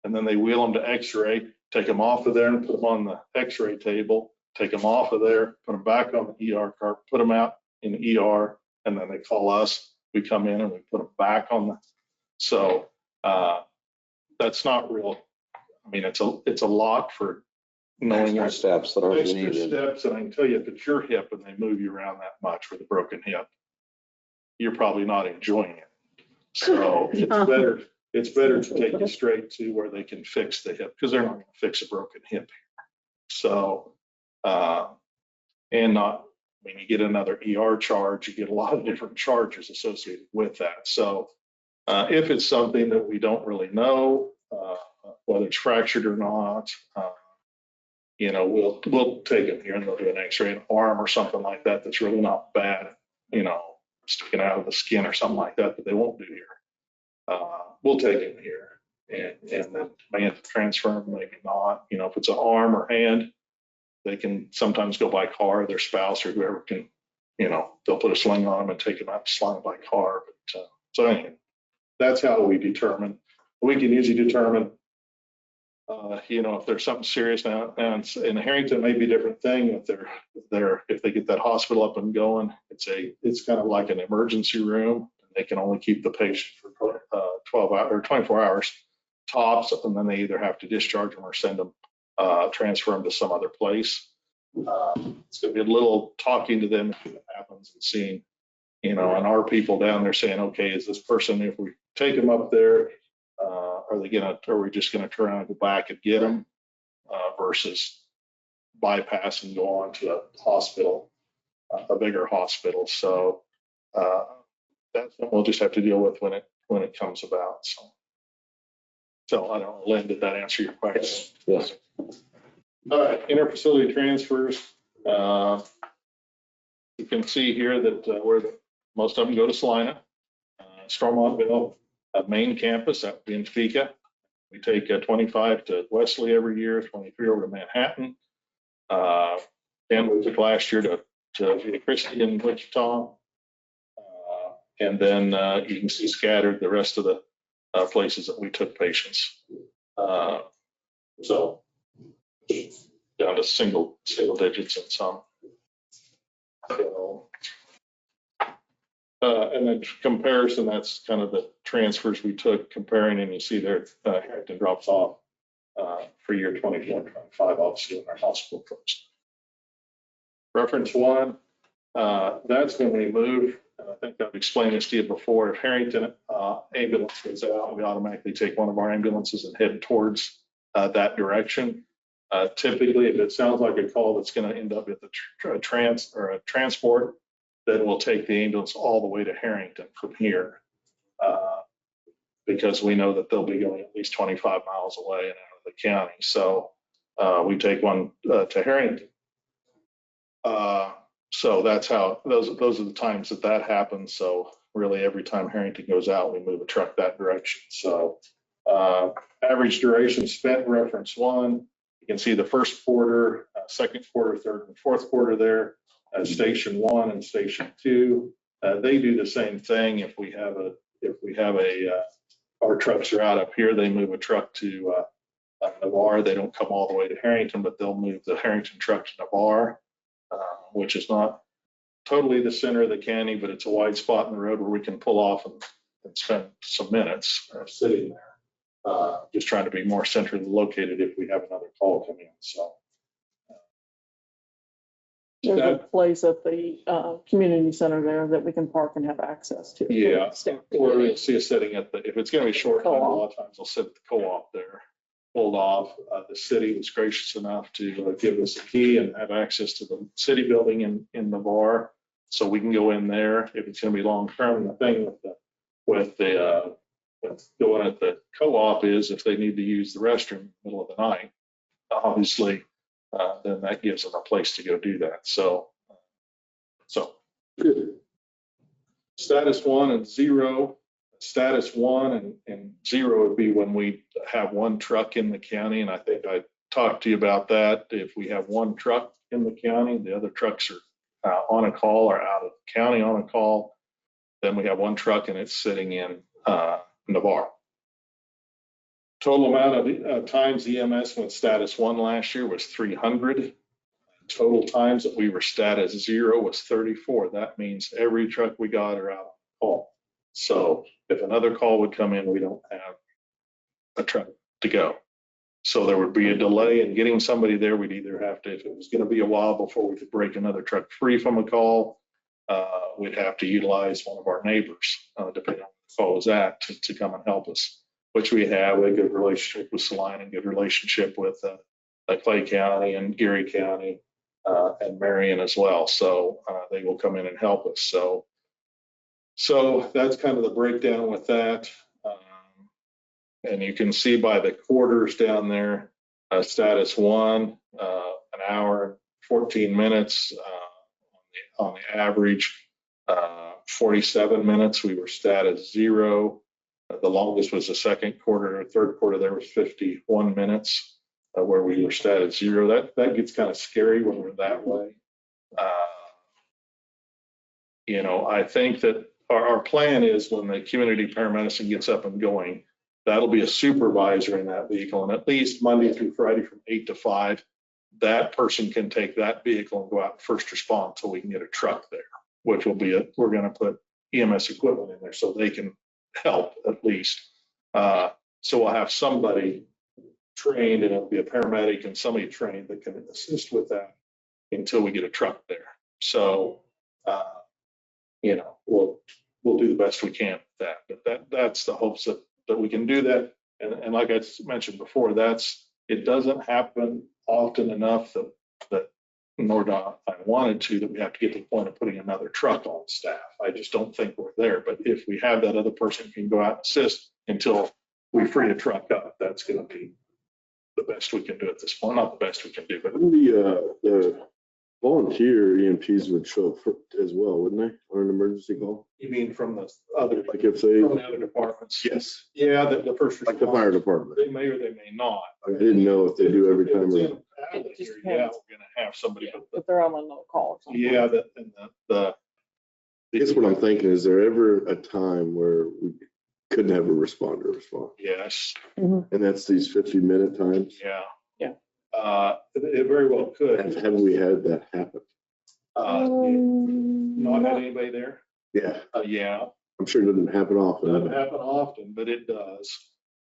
and then they wheel them to X-ray, take them off of there and put them on the X-ray table, take them off of there, put them back on the ER cart, put them out in the ER, and then they call us. We come in and we put them back on the. So that's not real. I mean, it's a lot for knowing Extra steps that aren't extra needed. steps. And I can tell you, if it's your hip and they move you around that much with a broken hip, you're probably not enjoying it. So it's better to take you straight to where they can fix the hip, because they're not going to fix a broken hip here. So, when you get another ER charge, you get a lot of different charges associated with that. So if it's something that we don't really know, whether it's fractured or not. You know, we'll take them here and they'll do an x-ray, an arm or something like that that's really not bad, you know, sticking out of the skin or something like that they won't do here. We'll take them here and then may have to transfer them, maybe not. You know, if it's an arm or hand, they can sometimes go by car, their spouse or whoever can, you know, they'll put a sling on them and take them out to slide by car. But, so anyway, that's how we determine. We can usually determine, you know, if there's something serious now, and in Harrington, may be a different thing. If they get that hospital up and going, it's kind of like an emergency room. They can only keep the patient for 12 hours or 24 hours tops, and then they either have to discharge them or send them, transfer them to some other place. It's going to be a little talking to them if it happens and seeing, you know, and our people down there saying, okay, is this person, if we take them up there, are we just going to turn around and go back and get them versus bypass and go on to a hospital, a bigger hospital. So that's what we'll just have to deal with when it comes about. So I don't know, Lynn, did that answer your question? Yes. All right, interfacility transfers. You can see here that where most of them go to Salina, Stormontville, main campus, that would be in Topeka. We take 25 to Wesley every year, 23 over to Manhattan. And we took last year to Via Christi in Wichita. And then you can see scattered the rest of the places that we took patients. So down to single digits in some. So, and then comparison, that's kind of the transfers we took comparing, and you see there Harrington drops off for year 24 and 25, obviously, in our hospital first. Reference 1, that's when we move. And I think I've explained this to you before. If Harrington ambulance goes out, we automatically take one of our ambulances and head towards that direction. Typically, if it sounds like a call that's going to end up at the transport, then we'll take the ambulance all the way to Harrington from here, because we know that they'll be going at least 25 miles away and out of the county. So we take one to Harrington. So that's how those are the times that happens. So really, every time Harrington goes out, we move a truck that direction. So average duration spent, reference 1. You can see the first quarter, second quarter, third and fourth quarter there. Station 1 and Station 2, they do the same thing. If we have our trucks are out up here, they move a truck to Navarre. They don't come all the way to Harrington, but they'll move the Harrington truck to Navarre, which is not totally the center of the county, but it's a wide spot in the road where we can pull off and spend some minutes sitting there, just trying to be more centrally located if we have another call come in. So. There's a place at the community center there that we can park and have access to. Yeah, or you'll see us sitting at if it's going to be short time, a lot of times they'll sit at the co-op there, pulled off. The city was gracious enough to give us a key and have access to the city building in Navarre, so we can go in there if it's going to be long term. The thing with going at the co-op is if they need to use the restroom in the middle of the night, obviously. Then that gives them a place to go do that. So status 1 and 0. Status 1 and 0 would be when we have one truck in the county, and I think I talked to you about that. If we have one truck in the county, the other trucks are on a call or out of the county on a call, then we have one truck and it's sitting in Navarre. Total amount of times EMS went status 1 last year was 300. Total times that we were status 0 was 34. That means every truck we got are out on call. So if another call would come in, we don't have a truck to go. So there would be a delay in getting somebody there. We'd either have to, if it was going to be a while before we could break another truck free from a call, we'd have to utilize one of our neighbors, depending on where the call was at, to come and help us. Which we have a good relationship with Salina, and good relationship with Clay County and Geary County and Marion as well. So they will come in and help us. So that's kind of the breakdown with that. And you can see by the quarters down there, status 1, an hour and 14 minutes on the average. 47 minutes, we were status 0. The longest was the second quarter. Third quarter, there was 51 minutes where we were status 0. That gets kind of scary when we're that way. I think that our plan is when the community paramedicine gets up and going, that'll be a supervisor in that vehicle. And at least Monday through Friday from 8 to 5, that person can take that vehicle and go out and first respond until we can get a truck there, which will be we're going to put EMS equipment in there so they can help at least. So we'll have somebody trained, and it'll be a paramedic and somebody trained that can assist with that until we get a truck there. So, we'll do the best we can with that. But that's the hopes that we can do that. And like I mentioned before, it doesn't happen often enough that nor do I wanted to, that we have to get to the point of putting another truck on staff. I just don't think we're there. But if we have that other person who can go out and assist until we free a truck up, that's going to be the best we can do at this point. Not the best we can do, but The volunteer EMTs would show up as well, wouldn't they, on an emergency call? you mean from the other, Like if they, from the other departments? yes, Yeah, the first like the fire responders, department. they may or they may not. I didn't know if they do every time. If it's or- in a valley It just here, yeah, depends. we're gonna have somebody, but But they're on another call or something. yeah, I guess what I'm thinking, is there ever a time where we couldn't have a responder respond? yes, And that's these 50-minute times? yeah. Yeah. It very well could. Have we had that happen? Not had anybody there? Yeah, Yeah, I'm sure it doesn't happen doesn't often. happen often, but it does.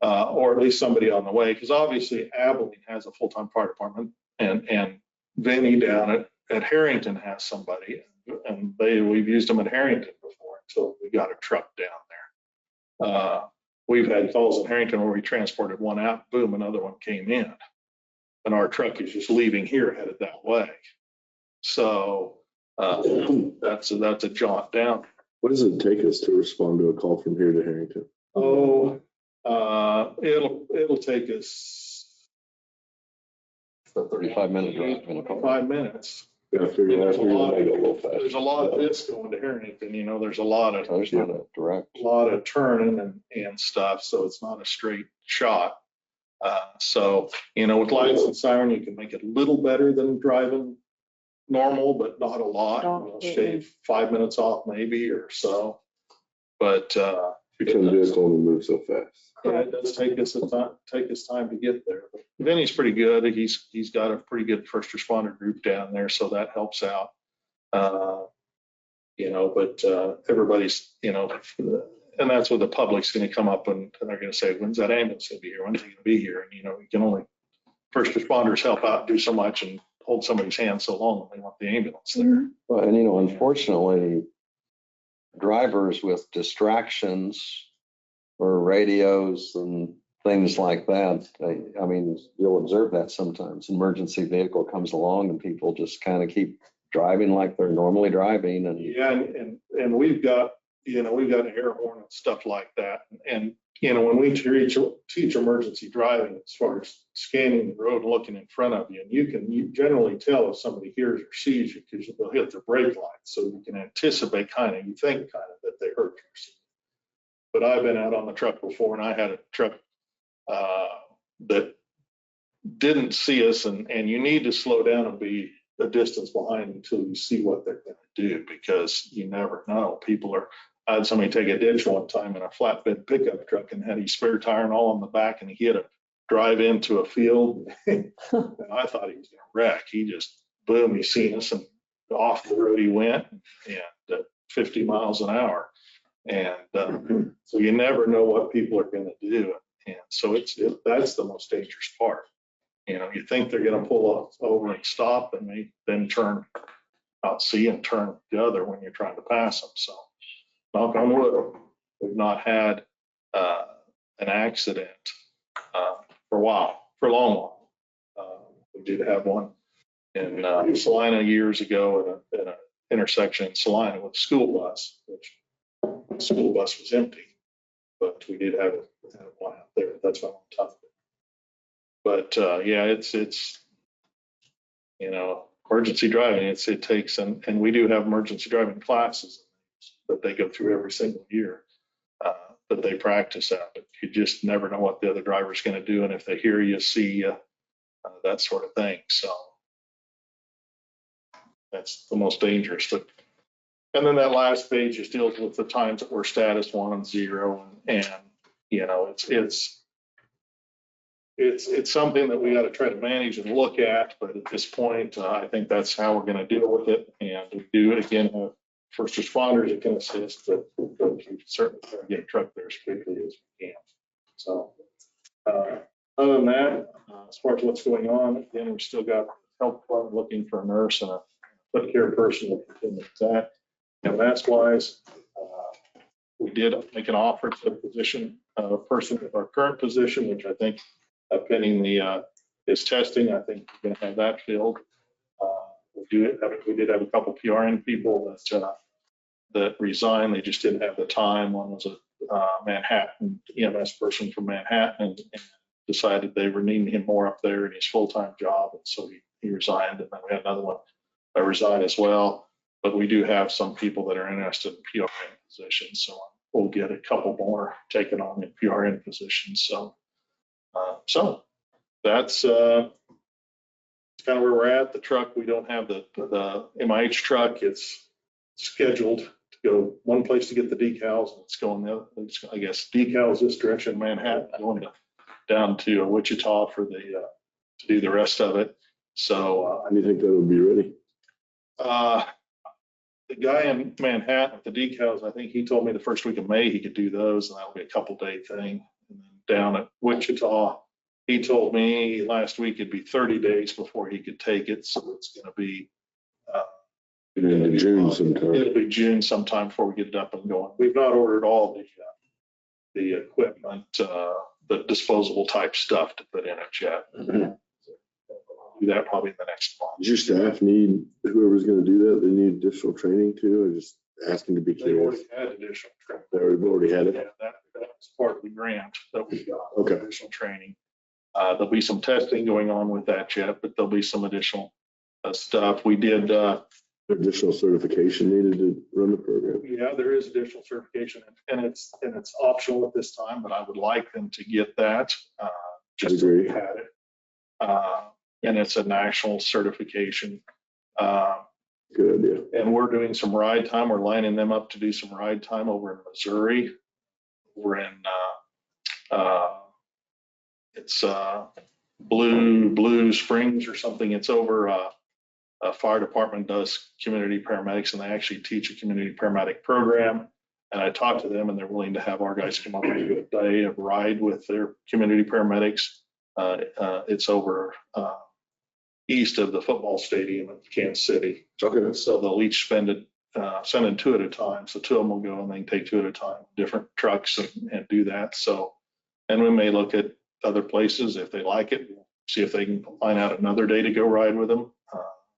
Or at least somebody on the way, because obviously Abilene has a full-time fire department, and Vinnie down at Harrington has somebody, and we've used them at Harrington before until we got a truck down there. We've had calls in Harrington where we transported one out, boom, another one came in. And our truck is just leaving here headed that way. So that's a jaunt down. What does it take us to respond to a call from here to Harrington? Oh, it'll take us The 35-minute drive in a car. 5 minutes. Yeah, I figured There's that a we lot might go a little fast. There's a lot of this going to Harrington, there's a lot of There's not a direct. turning and stuff, so it's not a straight shot. So, with lights and siren, you can make it a little better than driving normal, but not a lot. Shave 5 minutes off maybe or so. But Become a vehicle and move so fast. yeah, it does take us time to get there. But Vinny's pretty good. He's got a pretty good first responder group down there, so that helps out. But everybody's, and that's where the public's going to come up and they're going to say, when's that ambulance going to be here? When's it going to be here? And, you can only, first responders help out, do so much and hold somebody's hand so long when they want the ambulance there. Well, and unfortunately, drivers with distractions or radios and things like that, you'll observe that sometimes. Emergency vehicle comes along and people just kind of keep driving like they're normally driving. And Yeah, and we've got an air horn and stuff like that. And, when we teach emergency driving, as far as scanning the road, looking in front of you, and you generally tell if somebody hears or sees you because they'll hit their brake lights. So you can anticipate you think that they heard you. But I've been out on the truck before and I had a truck that didn't see us, and you need to slow down and be a distance behind until you see what they're going to do, because you never know. I had somebody take a ditch one time in a flatbed pickup truck and had his spare tire and all on the back, and he had to drive into a field. And I thought he was going to wreck. He just, boom, he seen us and off the road he went, and 50 miles an hour. And so you never know what people are going to do. And so that's the most dangerous part. You think they're going to pull over and stop, and they then turn out see and turn the other when you're trying to pass them. So knock on wood, we've not had an accident for a long while. We did have one in Salina years ago at an intersection in Salina with a school bus, which the school bus was empty. but we did have one out there. That's why I'm on top of it. But yeah, it's emergency driving. It takes, and we do have emergency driving classes that they go through every single year that they practice at. But you just never know what the other driver's going to do, and if they hear you, see you, that sort of thing. So that's the most dangerous. And then that last page just deals with the times that we're status 1 and 0, and it's something that we got to try to manage and look at. But at this point, I think that's how we're going to deal with it. And we do again have first responders that can assist, but we certainly try to get a truck there as quickly as we can. So other than that, as far as what's going on, again, we've still got health department looking for a nurse and a foot care person to continue with that. And that's wise. We did make an offer to the position person with our current position, which I think pending his testing, I think we're going to have that filled. We did have a couple PRN people that resigned. They just didn't have the time. One was a Manhattan EMS person from Manhattan, and decided they were needing him more up there in his full-time job, and so he resigned. And then we had another one that resigned as well. But we do have some people that are interested in PRN positions, so we'll get a couple more taken on in PRN positions. So that's kind of where we're at. The truck, we don't have the MIH truck. It's scheduled to go one place to get the decals, and it's going the other. I guess decals this direction, Manhattan, going down to Wichita for to do the rest of it. So How do you think that would be ready? the guy in Manhattan with the decals, I think he told me the first week of May he could do those, and that'll be a couple-day thing. And then down at Wichita, he told me last week it'd be 30 days before he could take it. So it's going to be In June sometime. It'll be June sometime before we get it up and going. We've not ordered all the equipment, the disposable type stuff to put in it yet. Do that probably in the next month. Does your staff need, whoever's gonna do that, they need additional training too, or just asking to be They curious? already had additional training. They've already had Yeah, it? that was part of the grant that we got. Okay. Additional training. There'll be some testing going on with that yet, but there'll be some additional stuff. We did, Additional certification needed to run the program? yeah, there is additional certification and it's optional at this time, but I would like them to get that. Just so we had it. And it's a national certification. Good idea. And we're doing some ride time. We're lining them up to do some ride time over in Missouri. We're in, it's Blue Springs or something. It's over, a fire department does community paramedics, and they actually teach a community paramedic program. And I talked to them, and they're willing to have our guys come up and do a day of ride with their community paramedics. It's over east of the football stadium in Kansas City. Okay. So they'll each send in two at a time. So two of them will go and they can take two at a time, different trucks and do that. So, and we may look at other places if they like it, see if they can find out another day to go ride with them.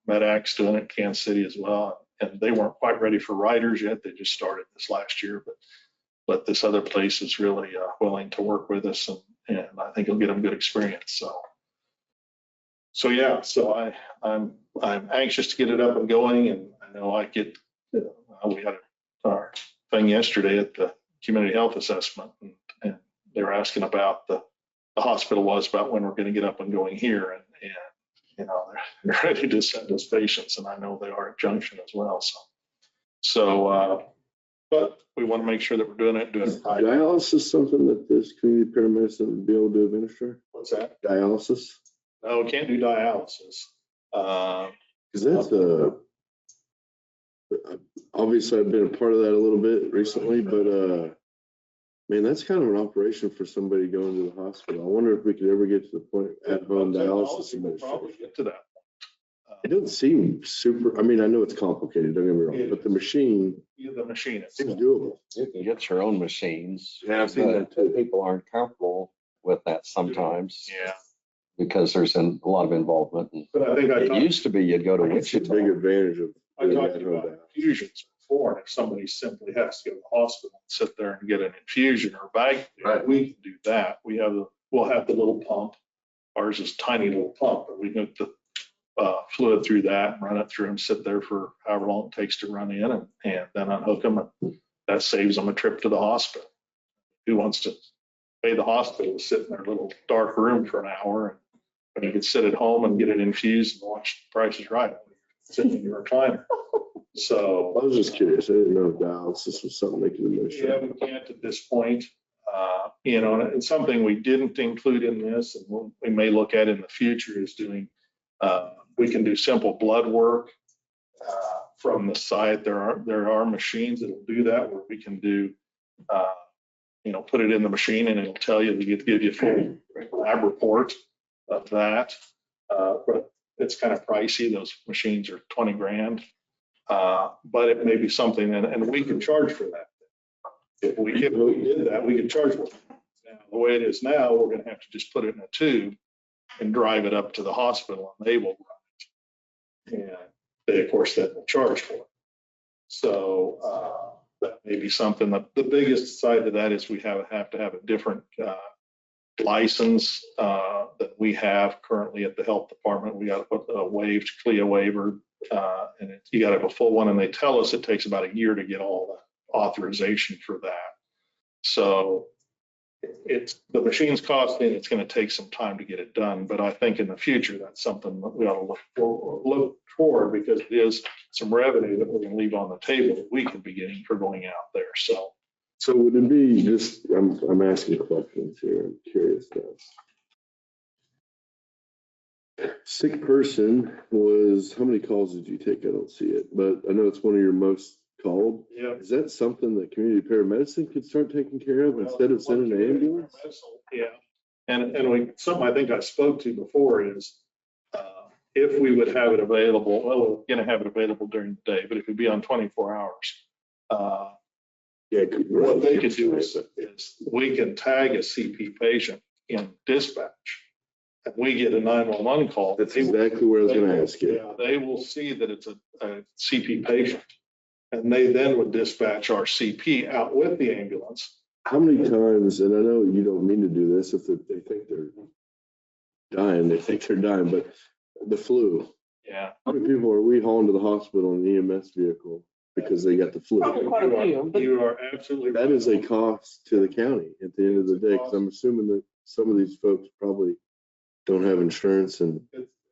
MedAc's doing it in Kansas City as well. And they weren't quite ready for riders yet. They just started this last year, but this other place is really willing to work with us, and I think it'll get them good experience. So yeah, so I'm anxious to get it up and going, and I know we had our thing yesterday at the community health assessment, and they were asking about the hospital was about when we're going to get up and going here, and you know, they're ready to send us patients, and I know they are at Junction as well. So, but we want to make sure that we're doing it Is right. dialysis something that this community paramedics would be able to administer? What's that? Dialysis? No, we can't do dialysis. Because that's obviously I've been a part of that a little bit recently, but man, that's kind of an operation for somebody going to the hospital. I wonder if we could ever get to the point at home dialysis We'll probably administration. get to that. It doesn't seem super, I mean, I know it's complicated, don't get me wrong, but the machine The machine seems itself. doable. You can get your own machines. Yeah, I've seen that but too. People aren't comfortable with that sometimes Yeah, because there's a lot of involvement. And but I think it used to be you'd go to It's a Wichita. big advantage of I doing talked that to you home about dialysis. infusions before, and if somebody simply has to go to the hospital and sit there and get an infusion or bag, Right. we can do that. We'll have the little pump. Ours is tiny little pump, but we can hook the fluid through that, run it through and sit there for however long it takes to run in and then unhook them. And that saves them a trip to the hospital. Who wants to pay the hospital to sit in their little dark room for an hour and you can sit at home and get it infused and watch Price is Right, sitting in your recliner. So. I was just curious. I didn't know dialysis was something they could Yeah, administer. we can't at this point. And it's something we didn't include in this and we may look at in the future is doing, we can do simple blood work from the site. There are machines that will do that where we can do, put it in the machine and it'll tell you, give you a full lab report of that. But it's kind of pricey. Those machines are 20 grand. But it may be something and we can charge for that. If we did that, we could charge for it. Now, the way it is now, we're going to have to just put it in a tube and drive it up to the hospital and they will run it. And they, of course, then will charge for it. So that may be something that the biggest side of that is we have to have a different license that we have currently at the health department. We got to put a waived CLIA waiver and you got to have a full one. And they tell us it takes about a year to get all that authorization for that. So the machine's costly and it's going to take some time to get it done. But I think in the future, that's something that we ought to look toward because it is some revenue that we're going to leave on the table that we could be getting for going out there. So would it be just, I'm asking questions here. I'm curious now. Sick person was, how many calls did you take? I don't see it, but I know it's one of your most called. yeah. Is that something that community paramedicine could start taking care of instead of sending an ambulance? Yeah. And something I think I spoke to before is if we would have it available, well, we're going to have it available during the day, but it could be on 24 hours. Yeah. What they could do is we can tag a CP patient in dispatch and we get a 911 call. That's exactly where I was going to ask you. Yeah, they will see that it's a CP patient and they then would dispatch our CP out with the ambulance. How many times, and I know you don't mean to do this if they think they're dying, but the flu. Yeah. How many people are we hauling to the hospital in an EMS vehicle because they got the flu? Probably quite a few, but You are absolutely right. That is a cost to the county at the end of the day, because I'm assuming that some of these folks probably don't have insurance and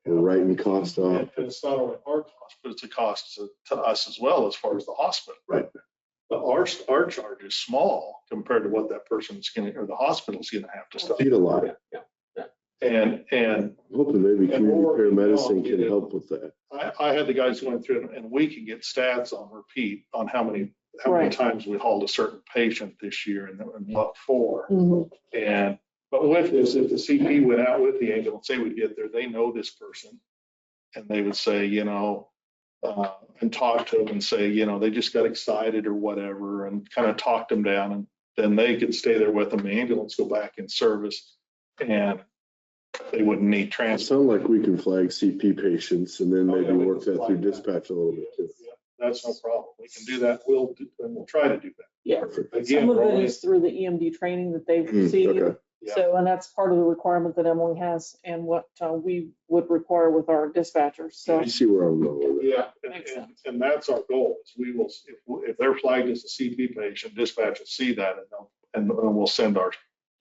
we're writing costs off. And it's not only our cost, but it's a cost to us as well as far as the hospital. Right. But our charge is small compared to what that person's going to, or the hospital's going to have to stop. Feed a lot. And I'm hoping maybe And community more, paramedicine you can know, help with that. I had the guys going through it and we can get stats on repeat on how many Right. times we hauled a certain patient this year and what for. Mhm. But with this, if the CP went out with the ambulance, they would get there, they know this person. And they would say, and talk to them and say, they just got excited or whatever and kind of talked them down. And then they could stay there with them. The ambulance go back in service and they wouldn't need It transport. sounds like we can flag CP patients and then maybe work that through dispatch a little bit too. Yeah, that's no problem. We can do that. We'll try to do that. Yeah. Perfect. Again, Some of we're it only- is through the EMD training that they've received. Okay. Yeah. So, and that's part of the requirement that Emily has and what we would require with our dispatchers. So, You see where I'm going with it. Yeah, Makes sense. and that's our goal is we will, if they're flagged as a CP patient, dispatch will see that and we'll send our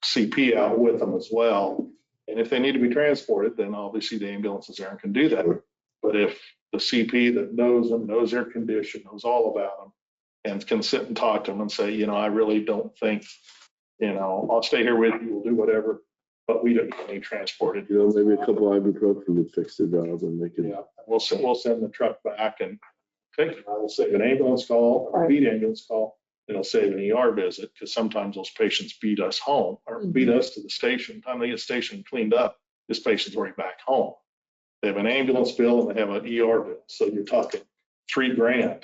CP out with them as well. And if they need to be transported, then obviously the ambulance is there and can do that. But if the CP that knows them, knows their condition, knows all about them and can sit and talk to them and say, I really don't think, I'll stay here with you, we'll do whatever, but we don't need transported. Maybe a couple ibuprofen would fix the job and they could. Yeah, we'll send the truck back and we'll save an ambulance call, or a beat ambulance call, and it'll save an ER visit, because sometimes those patients beat us home or beat us to the station. Time they get station cleaned up, this patient's already back home. They have an ambulance bill and they have an ER bill, so you're talking $3,000.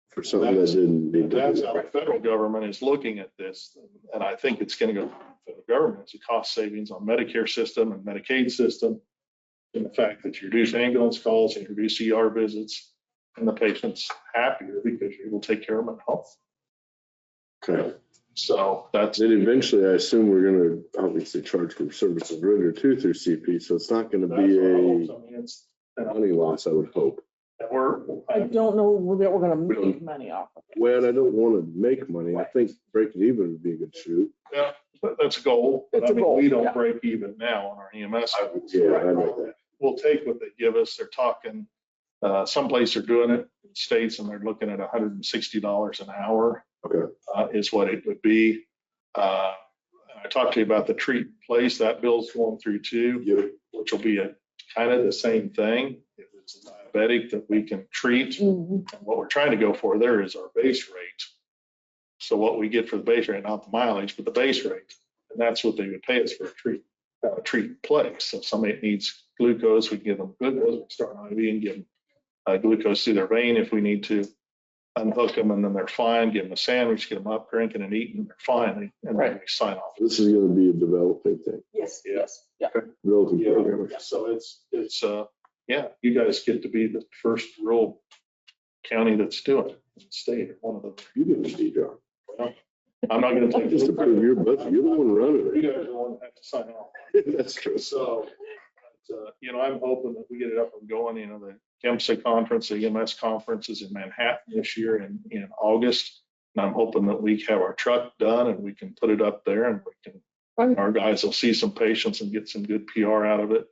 For something that didn't need to That's be. how the federal government is looking at this, and I think it's going to go to the federal government. It's a cost savings on Medicare system and Medicaid system. And the fact that you reduce ambulance calls and you reduce ER visits, and the patient's happier because you will take care of them at home. Okay. So that's, Then eventually, I assume we're gonna obviously charge for services rendered too through CP, so it's not gonna that's what I be hope. I mean, it's, a money loss, I would hope. I don't know that we're gonna make money off of it. Well, I don't wanna make money. I think breaking even would be a good shoot. yeah, that's a goal. But It's I a mean, goal, we don't yeah. break even now on our EMS. Yeah, I know that. We'll take what they give us. They're talking, some places are doing it in states and they're looking at $160 an hour. Okay. Is what it would be. I talked to you about the treat place, that bill's going through too, Yeah. which will be a kind of the same thing. If it's a diabetic that we can treat, Mhm. and what we're trying to go for there is our base rate. So what we get for the base rate, not the mileage, but the base rate, and that's what they would pay us for a treat place. So if somebody needs glucose, we can give them glucose, we can start an IV and give them glucose through their vein if we need to. Unhook them and then they're fine, give them a sandwich, get them up, drinking and eating, they're fine, and then we sign off. This is gonna be a developing thing. Yes, Yeah. yes, yeah. Developing Yeah, program. so it's, yeah, you guys get to be the first rural county that's doing it in the state, or one of them. You get the D job. Well, I'm not gonna take Just this. approve your budget. You're the one running You guys are the one that have to sign off. it. That's true. So, I'm hoping that we get it up and going, the KEMSA conference, the EMS conference is in Manhattan this year in August. And I'm hoping that we have our truck done and we can put it up there and our guys will see some patients and get some good PR out of it.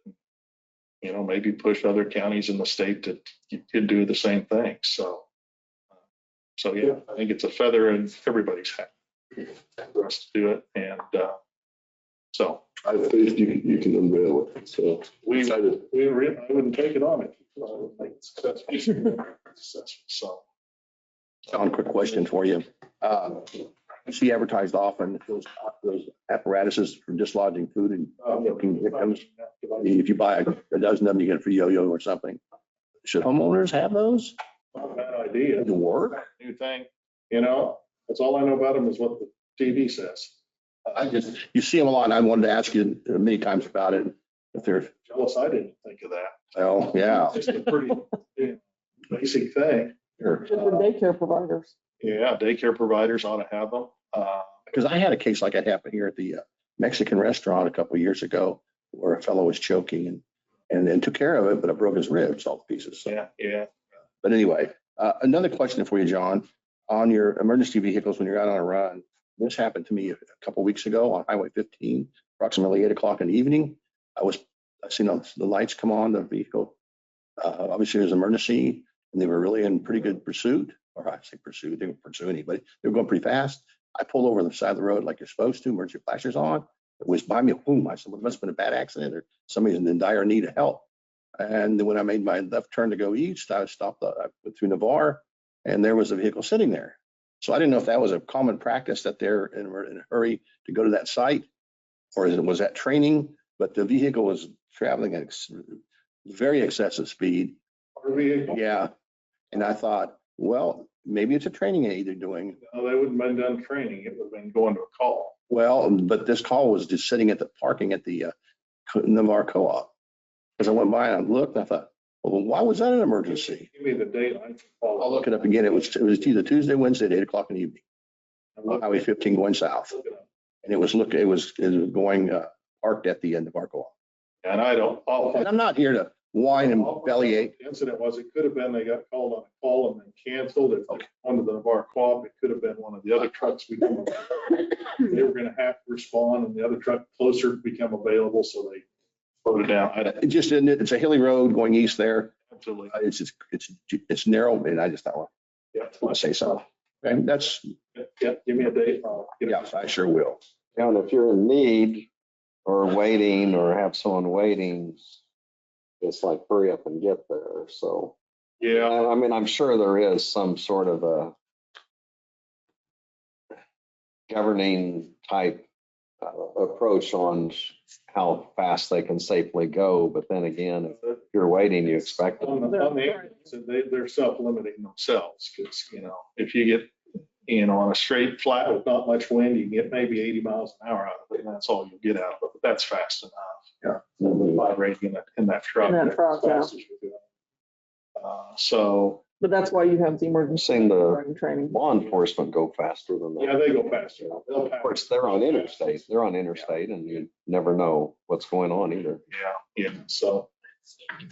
Maybe push other counties in the state to do the same thing. So yeah, I think it's a feather in everybody's hat for us to do it. And so I have faith you can unveil it. So I excited. wouldn't take it on it. I would make it successful. So. John, quick question for you. You see advertised often those apparatuses for dislodging food and milking victims. If you buy a dozen of them, you get a free yo-yo or something. Should homeowners have those? Not a bad idea. To work? New thing, that's all I know about them is what the TV says. You see them a lot, and I wanted to ask you many times about it. If they're, Jealous, I didn't think of that. well, yeah. It's just a pretty basic thing. Sure. The daycare providers. Yeah, daycare providers ought to have them. Because I had a case like that happen here at the Mexican restaurant a couple of years ago where a fellow was choking and then took care of it, but it broke his ribs all to pieces. So, Yeah. but anyway, another question for you, John, on your emergency vehicles when you're out on a run. This happened to me a couple of weeks ago on Highway 15, approximately 8 o'clock in the evening. I seen the lights come on the vehicle. Obviously, it was an emergency, and they were really in pretty good pursuit. Or I say pursuit, they didn't pursue anybody. They were going pretty fast. I pulled over the side of the road like you're supposed to, emergency flashers on. It was by me, boom. I said, well, it must have been a bad accident or somebody's in dire need of help. And then when I made my left turn to go east, I stopped, I went through Navarre, and there was a vehicle sitting there. So I didn't know if that was a common practice that they're in a hurry to go to that site, or was that training? But the vehicle was traveling at very excessive speed. Our vehicle. Yeah. And I thought, well, maybe it's a training aid they're doing. No, they wouldn't have been done training. It would have been going to a call. Well, but this call was just sitting at the parking at the Navarre Co-op. As I went by and I looked, and I thought, well, why was that an emergency? Give me the date. I can follow I'll look it up again. It was either Tuesday, Wednesday at 8 o'clock in the evening, on Highway 15 going south. And it was going parked at the end of our co-op. And I don't. And I'm not here to whine and bellyache. The incident was, it could have been, they got called on a call and then canceled. If they wanted the Navarre Co-op, it could have been one of the other trucks. They were gonna have to respond and the other truck closer became available, so they slowed it down. It's a hilly road going east there. Absolutely. It's narrow, and I just thought, well, Yeah. I want to say so. And that's, Yeah, give me a date. I'll get it. yeah, I sure will. And if you're in need or waiting or have someone waiting, it's like hurry up and get there. So, Yeah, I mean, I'm sure there is some sort of a governing type approach on how fast they can safely go. But then again, if you're waiting, you expect it. on the ambulance, they're self-limiting themselves, because, if you get, on a straight flat with not much wind, you can get maybe 80 miles an hour out of it, and that's all you'll get out of it. But that's fast enough. Yeah. Vibrating in that truck. In that truck, yeah. As fast as you're doing. So, But that's why you have the emergency Saying the running training. law enforcement go faster than Yeah, that. they go faster. They'll Of pass. course, they're on interstate and you never know what's going on either. Yeah, so.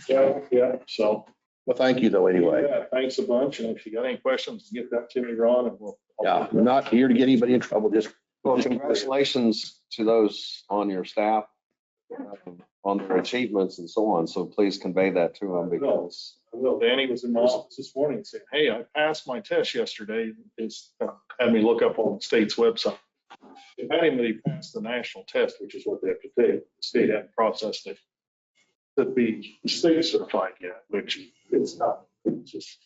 Yeah, so. Well, thank you though, anyway. Yeah, thanks a bunch. And if you got any questions, get that to me, Ron, and we'll. Yeah, I'm not here to get anybody in trouble, just. Well, congratulations to those on your staff on their achievements and so on. So please convey that to them because Well, Danny was in my office this morning saying, hey, I passed my test yesterday. It's had me look up on the state's website. It had him that he passed the national test, which is what they have to take. The state hadn't processed it to be state certified yet, which it's not. It's just,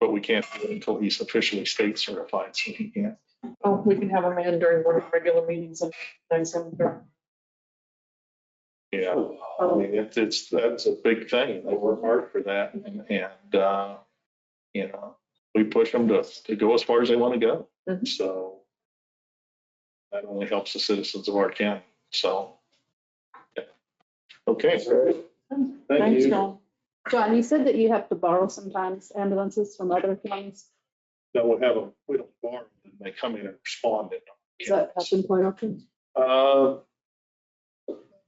but we can't do it until he's officially state certified, so he can't. Oh, we can have them in during one of the regular meetings and then some. Yeah, I mean, that's a big thing. They work hard for that and you know, we push them to go as far as they want to go. Mhm. So that only helps the citizens of our county. So. Yeah. Okay. Thank Thanks, you. John. John, you said that you have to borrow sometimes ambulances from other counties. No, we don't borrow them. They come in and respond in them. Does that happen quite often?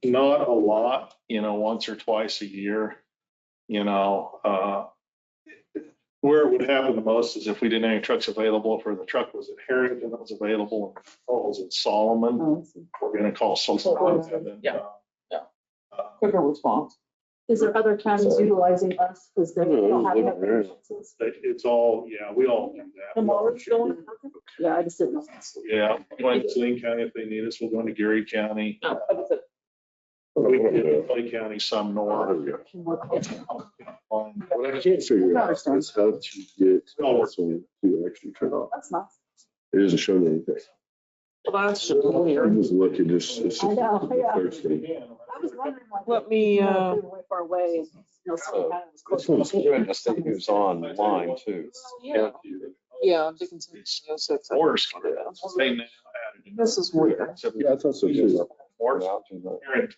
Not a lot, once or twice a year, where it would happen the most is if we didn't have any trucks available, for the truck was at Harrington that was available, and was in Solomon, Oh, I see. we're gonna call Solomon. and then, Yeah. Quicker response. Is there other counties utilizing us because they don't have enough Yeah. ambulances? It's all, we all do that. Tomorrow's going. Yeah, I just didn't know. Yeah, we'll go into Saline County if they need us, we'll go into Geary County. No, that was it. We can get to Clay County, some north. What I can't figure out is how to get this one to actually turn off. That's nice. It doesn't show me anything. Well, that's just I weird. just look, it's just. I know, yeah. Thursday. I was wondering like. Let me, you know, if they were way far away, some kind of was close. This one's good to see who's online too. Yeah, yeah, Dickinson. Worse. They now added. This is weird. Yeah, I thought so too. Worse. Out to the- Harrington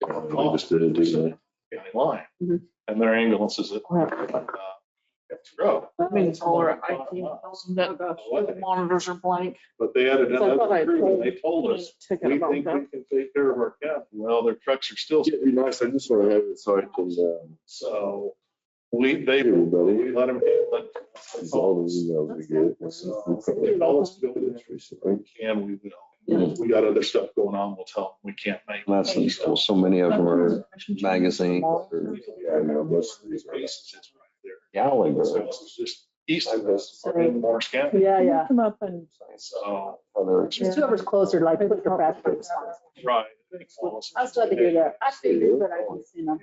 I just didn't do that. County line, Mhm. and their ambulances at Grove. That means all our IT, that the monitors are blank. But they added So I thought another I crew, and they told told us, Ticket we about think that. we can take care of our county. Well, their trucks are still, It'd be nice, I just want to have it so I can, so Hey, everybody. we let them handle it. all the emails we get. They told us to go to this Recently. can, we will. We got other stuff going on, we'll tell them we can't make. And that's, well, so many of them are magazines or Yeah, I know, most of these are. Bases is right there. Gallagher. So it's just east of us, or in Morris County. Yeah, yeah. Come up and. So, Other Just whoever's closer, like quicker, faster response. right. They call us. I was glad to hear that. I figured, but I didn't see them.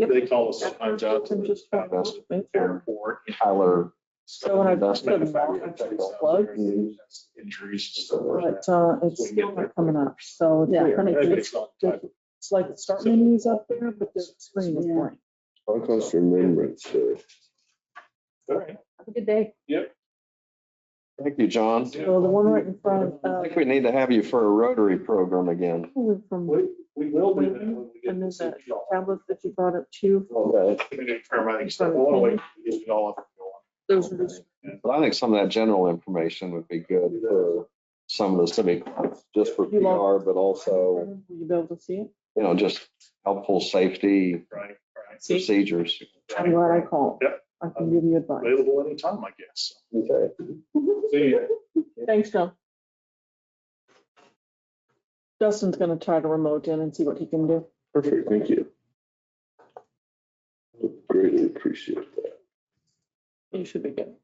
They call us sometimes out to the airport. Tyler. So when I That's put them the on, I took the plugs, Injuries and stuff like that. but it's still not coming up, so it's Yeah, weird. honey, It's not type of- It's like the start menu's up there, but the screen is blank. Holocaust Remembrance Day. All right. Have a good day. Thank you, John. So the one right in front, I think we need to have you for a Rotary program again. from, We will do that when we get. and to then City that Hall. tablet that you brought up too, Okay. Community paramedic stuff. I want to wait to get it all up and those are just, going. But I think some of that general information would be good for some of the civic, just for You love- PR, but also, will you be able to see it? just helpful safety Right. See, procedures. I'm glad I called. Yep. I can give you advice. Available anytime, I guess. Okay. See ya. Thanks, John. Justin's gonna try to remote in and see what he can do. Perfect, thank you. Greatly appreciate that. You should be good.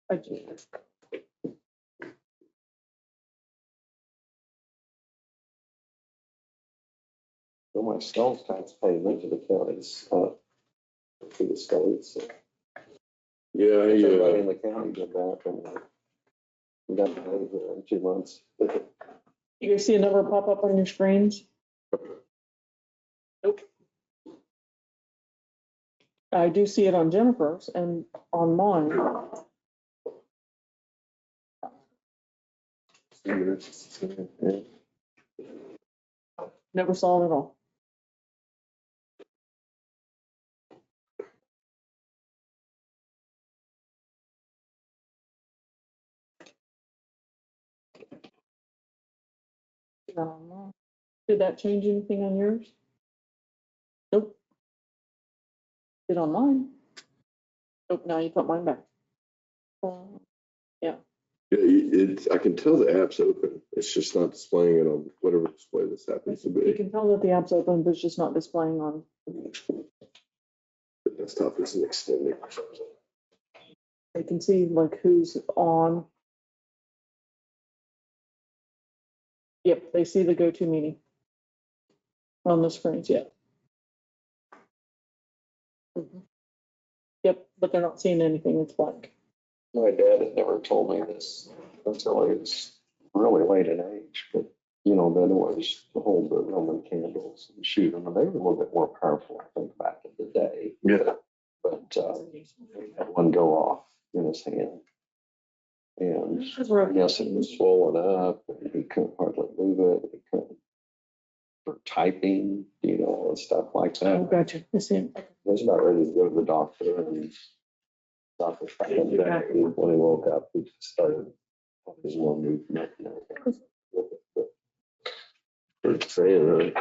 I just. So my sales tax payment to the counties, to the states. Yeah, Everybody in the county did that and we got paid here in 2 months. You guys see a number pop up on your screens? Nope. I do see it on Jennifer's and on mine. Never saw it at all. Not online. Did that change anything on yours? Nope. Did on mine? Nope, now you put mine back. Yeah, it's, I can tell the app's open. It's just not displaying it on whatever display this happens to You be. can tell that the app's open, but it's just not displaying on. The desktop isn't extending or something. You can see like who's on. Yep, they see the go-to meeting on the screens, yeah. Mhm. Yep, but they're not seeing anything, it's blank. My dad had never told me this until I was really late in age, but you know, then it was to hold the Roman candles and shoot them, and they were a little bit more powerful, I think, back in the day. Yeah. But he had one go off in his hand. And I guess it was swollen up, and he couldn't hardly move it, he couldn't, for typing, you know, and stuff like Oh, that. gotcha, I see. He was about ready to go to the doctor, and doctor found him that when he woke up, he just started his one movement. And everything. It's saying,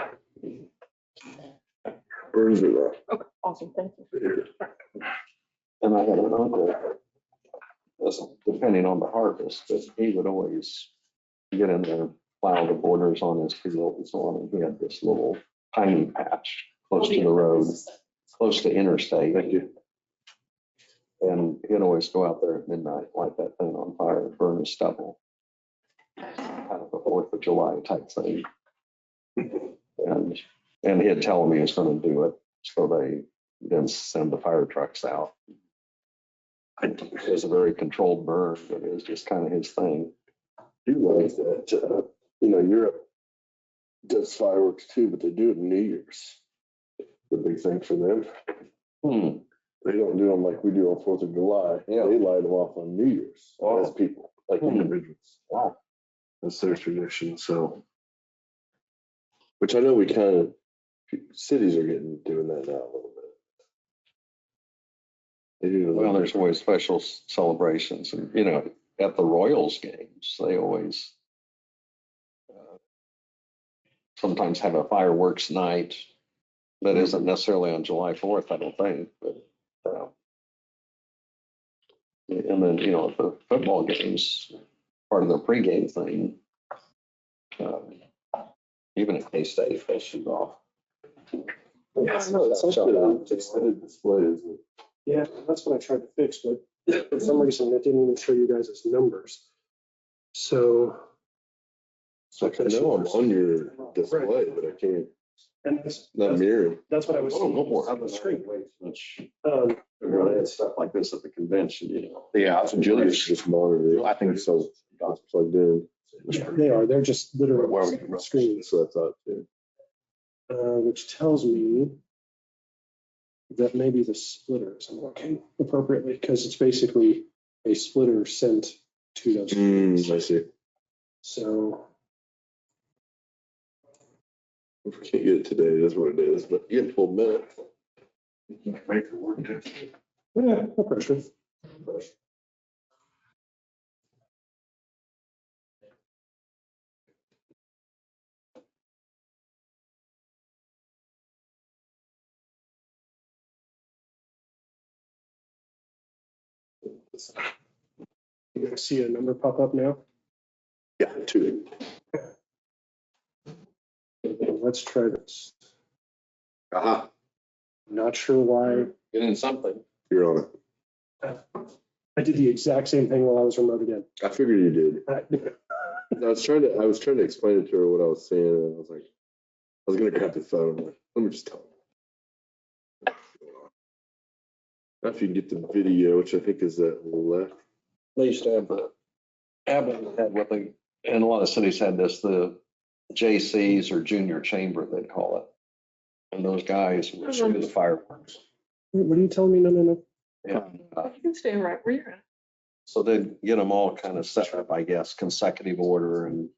burns it off. Okay, awesome, thank you. And I had an uncle, depending on the harvest, but he would always get in there, plow the borders on his field and so on, and he had this little tiny patch close to the road, close to interstate. Thank you. And he'd always go out there at midnight, light that thing on fire, and burn his stubble. Kind of a 4th of July type thing. And he'd tell him he was going to do it, so they then send the fire trucks out. It was a very controlled burn, but it was just kind of his thing. Do like that, you know, Europe does fireworks too, but they do it New Year's. The big thing for them. They don't do them like we do on 4th of July. Yeah. They light them off on New Year's as people, like individuals. Wow. That's their tradition, so. Which I know we kind of, cities are doing that now a little bit. They do. Well, there's always special celebrations, and you know, at the Royals games, they always sometimes have a fireworks night that isn't necessarily on July 4th, I don't think, but and then, you know, the football games, part of the pregame thing, even at K-State, they shoot off. Yeah, no, it's like the extended display, isn't it? Yeah, that's what I tried to fix, but for some reason it didn't even show you guys as numbers. So. Like I know I'm on your display, but I can't, And not mirroring. that's what I was. Oh, no more. On the screen. Much. Um, They had stuff like this at the convention, you know. Yeah, that's what Julius, Julius just monitored it. I think so. It's plugged in. They are, they're just literally Where we- on the screen, That's what I thought too. which tells me that maybe the splitter isn't working appropriately, because it's basically a splitter sent to those. I see. So, If we can't get it today, that's what it is, but you get a full minute. Make it work. yeah, no pressure. You guys see a number pop up now? Yeah, 2. Let's try this. Aha, Not sure why. Getting something. you're on it. I did the exact same thing while I was remote again. I figured you did. I was trying to explain it to her what I was saying, and I was like, I was gonna grab the phone, like, let me just tell her. Now if you can get the video, which I think is that left. They used to have Abilene had what they, and a lot of cities had this, the JCs or junior chamber, they'd call it. And those guys would shoot the fireworks. What are you telling me? No. And, You can stay right where you're at. so they'd get them all kind of set up, I guess, consecutive order, and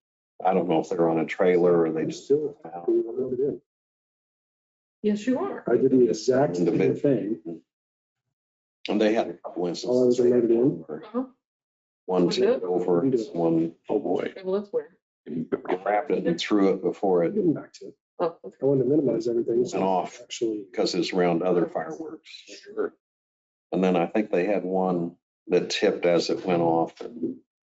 I don't know if they're on a trailer or they just. Still remoted in. Yes, you are. I did the exact same thing. And they had a couple All I instances. was remoted in. Uh-huh. One Was it? tipped over, one, oh boy. Okay, well, that's weird. wrapped it and threw it before it Getting back to it. Oh, okay. I wanted to minimize everything. so went off. Actually. because it's around other fireworks. Sure. And then I think they had one that tipped as it went off and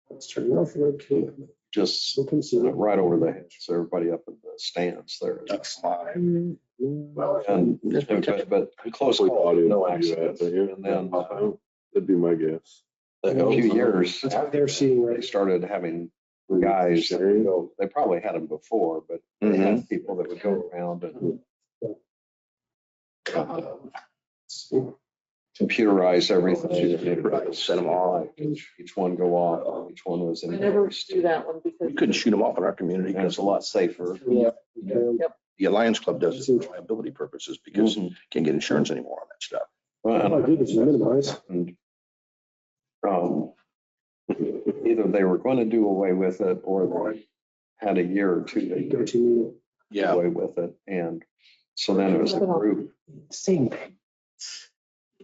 Let's turn it off. Okay. just So consider. right over the heads, everybody up in the stands there. That's fine. Mm, Well, And, but close call, no accident. Here. And then That'd be my guess. a few years That's what after they're seeing they right. started having guys that would go, they probably had them before, but they had people that would go around and computerize everything. Right, set 'em all. Each one go off, each one was I in. never do that one because. We couldn't shoot them off in our community And it's because a lot safer. Yeah. the Alliance Club does it for liability purposes because Mhm. can't get insurance anymore on that stuff. Well, All I did was minimize. and, either they were going to do away with it or they had a year or two to Go do to. away with it. And so then it was a group, Same.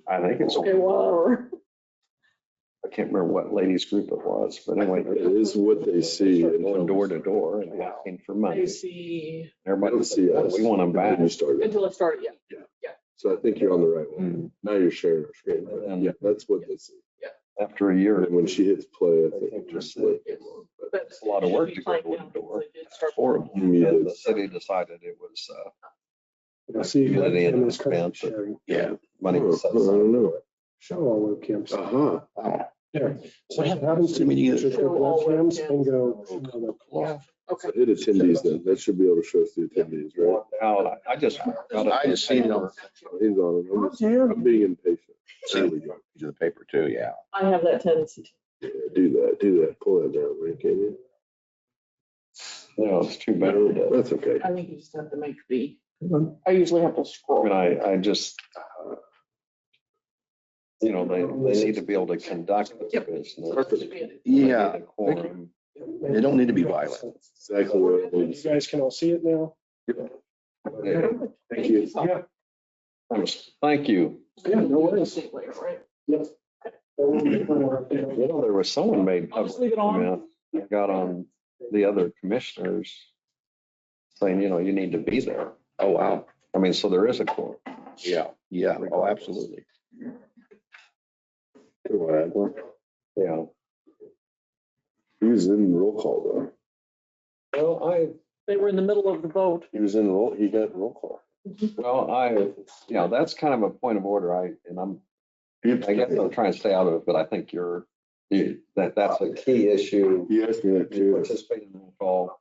I think it's, Okay, well, I can't remember what ladies group it was, but anyway, It is what they see. going door to door and asking for I money. see, Everybody Don't see said, us. we want them back. You started. until I start, yeah. So I think you're on the right one. Mm. Now you're sharing our screen. And- Yeah, that's what they see. After a year, And when she hits play, I think think it just. that's like- But it's a lot of work to go find door to out, door. they did start- Horrible. And the city decided it was, See, Community webcam is currently expensive. sharing. Yeah. money was set I aside. don't know. Show all webcams. Uh-huh. Wow. There. So What what happens to I mean, you- click Show all webcams webcams. and go. Yeah, okay. So hit attendees then. That should be able to show us the attendees, right? Walked out, I just. I just seen it on He's on it. I'm being impatient. There we go. the paper too, yeah. I have that tendency. Yeah, do that. Pull that down, right, can you? No, it's too bad. That's okay. I think you just have to make I usually have to I scroll. mean, I just, they need to be able to conduct the business. Yeah, They need a quorum. they don't need to be violent. Exactly what it You is. guys can all see it now? Yeah. Thank you. Yeah. Thank you. Yeah, no worries. Right. Yes. There was someone made I'll just public leave it on. comment, that got on the other commissioners saying, you need to be there. Oh, wow. I mean, so there is a quorum. Yeah, yeah. Oh, absolutely. Yeah. He was in roll call though. Well, They were in the middle of the vote. He got roll call. that's kind of a point of order. I guess I'm trying to stay out of it, but I think that's a key issue. He asked me that You too. participate in the roll call.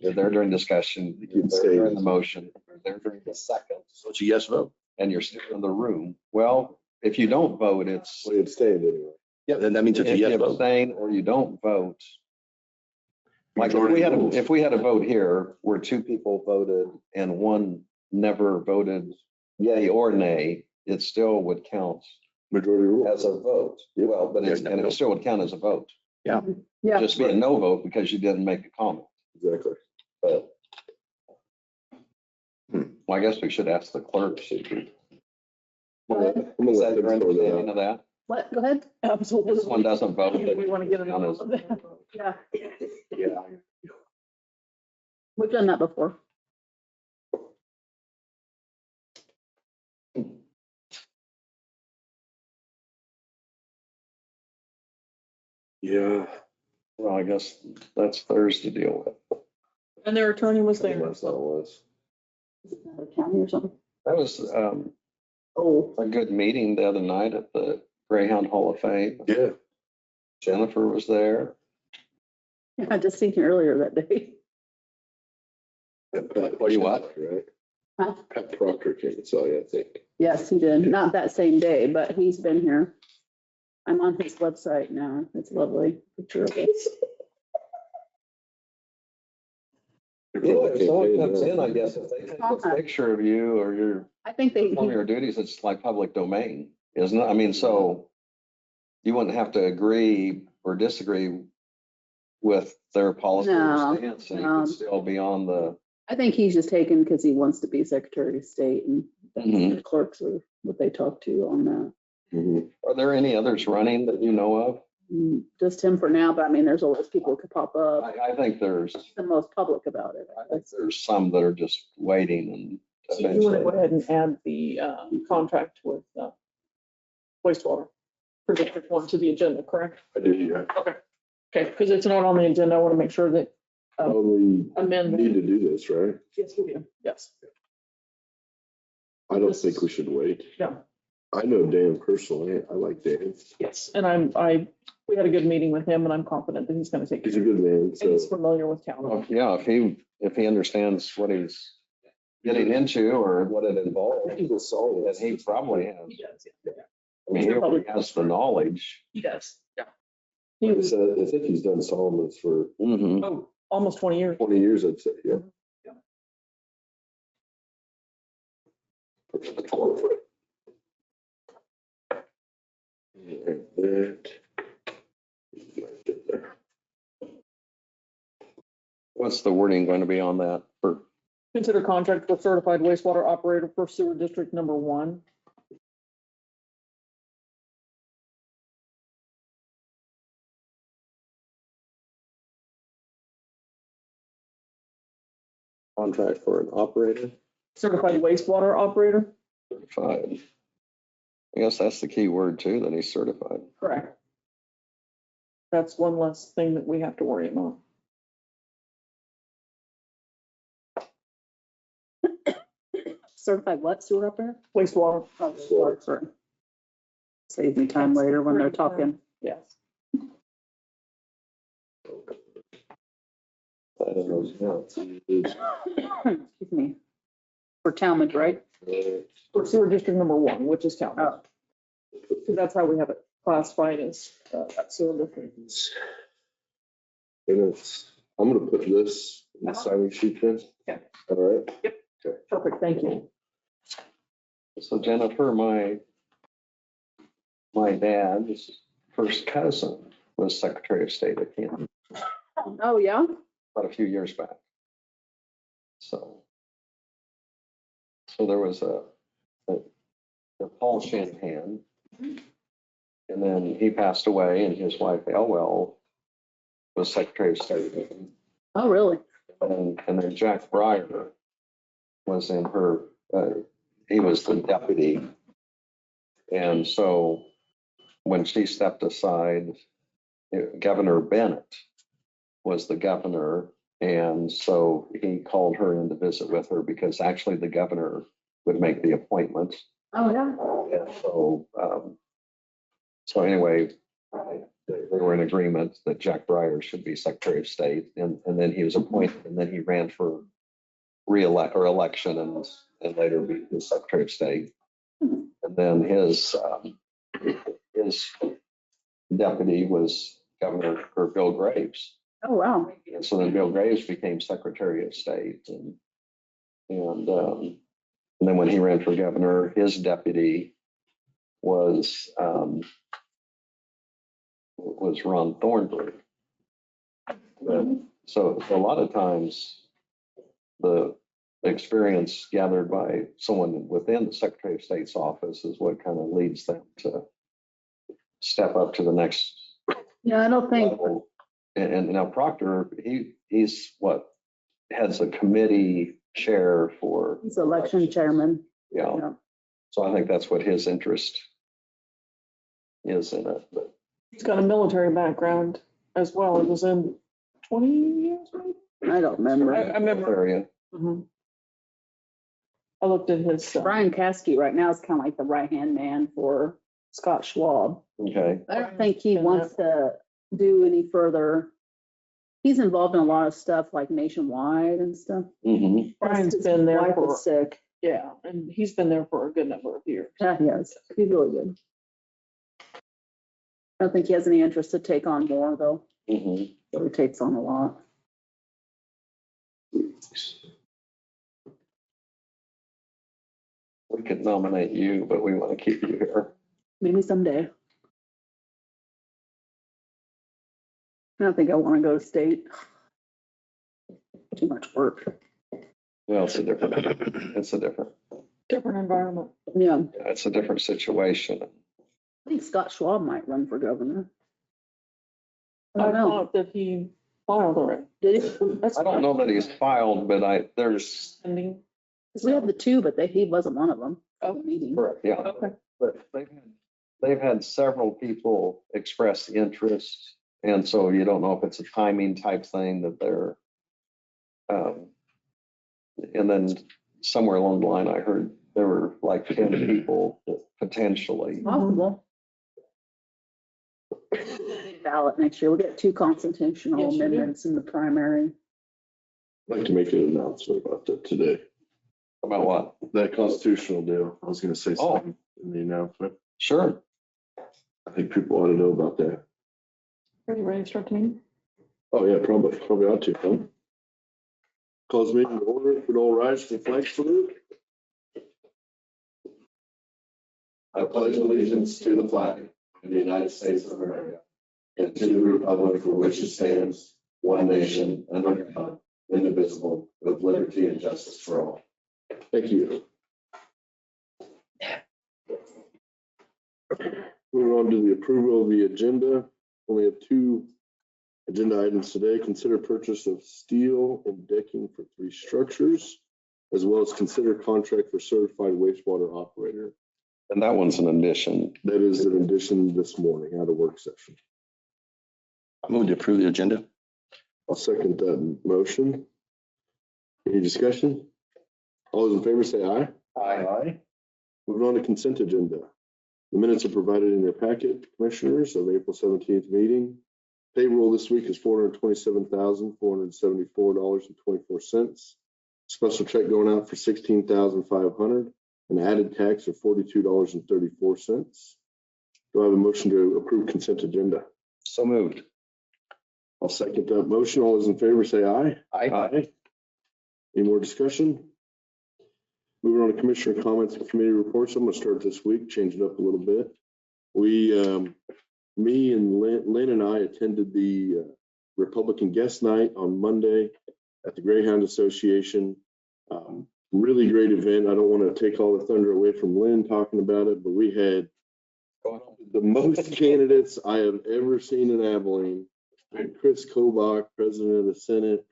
You're there during discussion, You you're can there stay. during the motion, you're there during the second, So it's a yes vote. and you're still in the room. Well, if you don't vote, it's, Well, he abstained anyway. Yeah, then that means it's a if yes you vote. abstain or you don't vote. Like if we had a vote here where two people voted and one never voted yay or nay, it still would count Majority rule. as a vote. Well, but it still would count as a vote. Yeah, Just be a no vote because you didn't make a comment. Exactly. But well, I guess we should ask the clerk. Is I'm gonna that let your them throw that understanding out. of that? what, go ahead. Absolutely. This one doesn't vote. We want to get Count as- another. Yeah, Yeah. we've done that before. Yeah. Well, I guess that's theirs to deal with. And their attorney was there. That's not what it was. Another county or something. That was a good meeting the other night at the Greyhound Hall of Fame. Yeah. Jennifer was there. Yeah, I just seen you earlier that day. What do you want? Right? Huh? Pat Proctor came and saw you, I think. Yes, he did. Not that same day, but he's been here. I'm on his website now. It's lovely. Picture of it. If someone comes in, I guess, if they take a picture of you or your I think they, performing your duties, it's like public domain, isn't it? I mean, so you wouldn't have to agree or disagree with their policy No, or stance, and you could still be on the. I think he's just taken because he wants to be Secretary of State and that's Mhm. the clerks are what they talk to on that. Mhm. Are there any others running that you know of? just him for now, but I mean, there's always people who could pop up, I think there's, the most public about it. I think there's some that are just waiting and So you want to go eventually. ahead and add the contract with wastewater for District 1 to the agenda, correct? I do, yeah. Okay, because it's not on the agenda. I want to make sure that We amend. need to do this, right? Yes, we do. Yes. I don't think we should wait. No. I know Dan personally. I like Dan. Yes, and we had a good meeting with him, and I'm confident that he's going to take. He's a good man, And so. he's familiar with town. Yeah, if he understands what he's getting into or what it involves, He's a solid. then he probably has. He does, yeah. I mean, he already has the knowledge. He does, yeah. He Like I was, said, I think he's done Solomon's for oh, almost 20 years. 20 years, I'd say, yeah. And that. What's the wording going to be on that for? Consider contract with certified wastewater operator for sewer district number 1. Contract for an operator. Certified wastewater operator? Certified. I guess that's the key word too, that he's certified. Correct. That's one less thing that we have to worry about. Certified what, sewer operator? Wastewater. Oh, sorry. Save me time later when they're talking. Yes. Excuse me. For Talmadge, right? For sewer district number 1, which is town. Oh. Because that's how we have it classified as sewer district. And it's, I'm gonna put this in the signing sheet then. Yeah. All right. Perfect, thank you. So Jennifer, my dad's first cousin was Secretary of State at Kansas Oh, yeah? about a few years back. So there was a Paul Shanahan. And then he passed away and his wife Elwell was Secretary of State. Oh, really? And then Jack Breyer was in her, he was the deputy. And so when she stepped aside, Governor Bennett was the governor. And so he called her in to visit with her because actually the governor would make the appointments. Oh, yeah. And so anyway, they were in agreement that Jack Breyer should be Secretary of State, and then he was appointed, and then he ran for election and later be the Secretary of State. And then his deputy was Governor or Bill Graves. Oh, wow. And so then Bill Graves became Secretary of State, and then when he ran for governor, his deputy was Ron Thornburg. So a lot of times, the experience gathered by someone within the Secretary of State's office is what kind of leads them to step up to the next Yeah, I don't think, level. And now Proctor, he's what heads a committee chair for. he's election chairman. Yeah. Yeah. So I think that's what his interest is in it, but He's got a military background as well. It was in 20 years, maybe? I don't remember. I remember. area. Mhm. I looked at his, Brian Caskey right now is kind of like the right-hand man for Scott Schwab. Okay. I don't think he wants to do any further. He's involved in a lot of stuff like nationwide and stuff. Mm-hmm. Brian's His been there wife for, is sick. yeah, and he's been there for a good number of years. Yeah, he is. He's really good. I don't think he has any interest to take on more though. Mm-hmm. So he takes on a lot. We could nominate you, but we want to keep you here. Maybe someday. I don't think I want to go to state. Too much work. Well, it's a different Different environment. Yeah, it's a different situation. I think Scott Schwab might run for governor. I thought that he filed already. Did he? That's I don't know that he's filed, but there's, pending. Because we have the two, but he wasn't one of them. Meeting. yeah. Okay. But they've had several people express interest. And so you don't know if it's a timing type thing that they're, and then somewhere along the line, I heard there were like 10 people that potentially. Possible. Big ballot next year. We'll get two constitutional Yes, you do. amendments in the primary. I'd like to make an announcement about that today. About what? That constitutional deal. I was gonna say Oh. something in the announcement. Sure. I think people ought to know about that. Are you ready to start the meeting? Oh, yeah, probably ought to, huh? Cause meeting to order, if we'd all rise for the flag salute. I pledge allegiance to the flag of the United States of America and to the republic for which it stands, one nation, under God, indivisible, with liberty and justice for all. Thank you. Moving on to the approval of the agenda. Only have two agenda items today. Consider purchase of steel and decking for 3 structures, as well as consider contract for certified wastewater operator. And that one's an addition. That is an addition this morning out of work session. I move to approve the agenda. I'll second that motion. Any discussion? All those in favor say aye. Aye. Moving on to consent agenda. The minutes are provided in your packet, commissioners, of April 17th meeting. Payroll this week is $427,474.24. Special check going out for $16,500. An added tax of $42.34. Do I have a motion to approve consent agenda? So moved. I'll second that motion. All those in favor say aye. Aye. Any more discussion? Moving on to commissioner comments and committee reports. I'm going to start this week, change it up a little bit. Me and Lynn and I attended the Republican guest night on Monday at the Greyhound Association. Really great event. I don't want to take all the thunder away from Lynn talking about it, but we had the most candidates I have ever seen in Abilene. We had Chris Kobach, President of the Senate,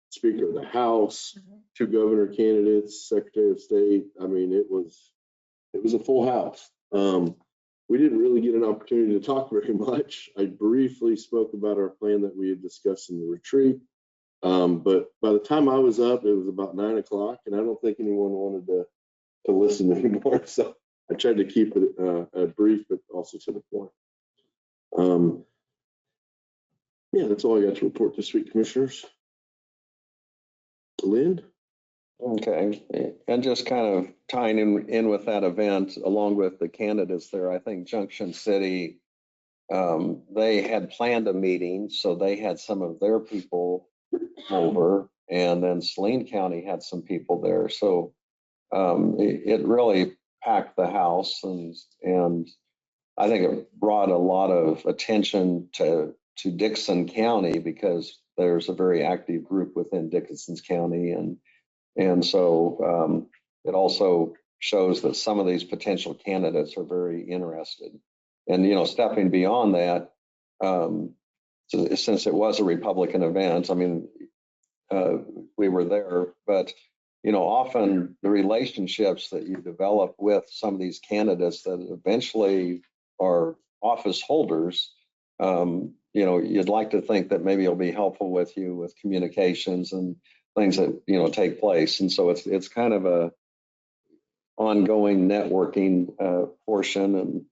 Speaker of the House, 2 governor candidates, Secretary of State. I mean, it was a full house. We didn't really get an opportunity to talk very much. I briefly spoke about our plan that we had discussed in the retreat. But by the time I was up, it was about 9 o'clock, and I don't think anyone wanted to listen anymore. So I tried to keep it brief, but also to the point. Yeah, that's all I got to report this week, commissioners. Lynn? Okay, and just kind of tying in with that event, along with the candidates there, I think Junction City, they had planned a meeting, so they had some of their people over, and then Saline County had some people there. So it really packed the house, and I think it brought a lot of attention to Dixon County, because there's a very active group within Dickinson County, and so it also shows that some of these potential candidates are very interested. And stepping beyond that, since it was a Republican event, I mean, we were there, but often the relationships that you develop with some of these candidates that eventually are office holders, you'd like to think that maybe it'll be helpful with you with communications and things that take place. And so it's kind of a ongoing networking portion,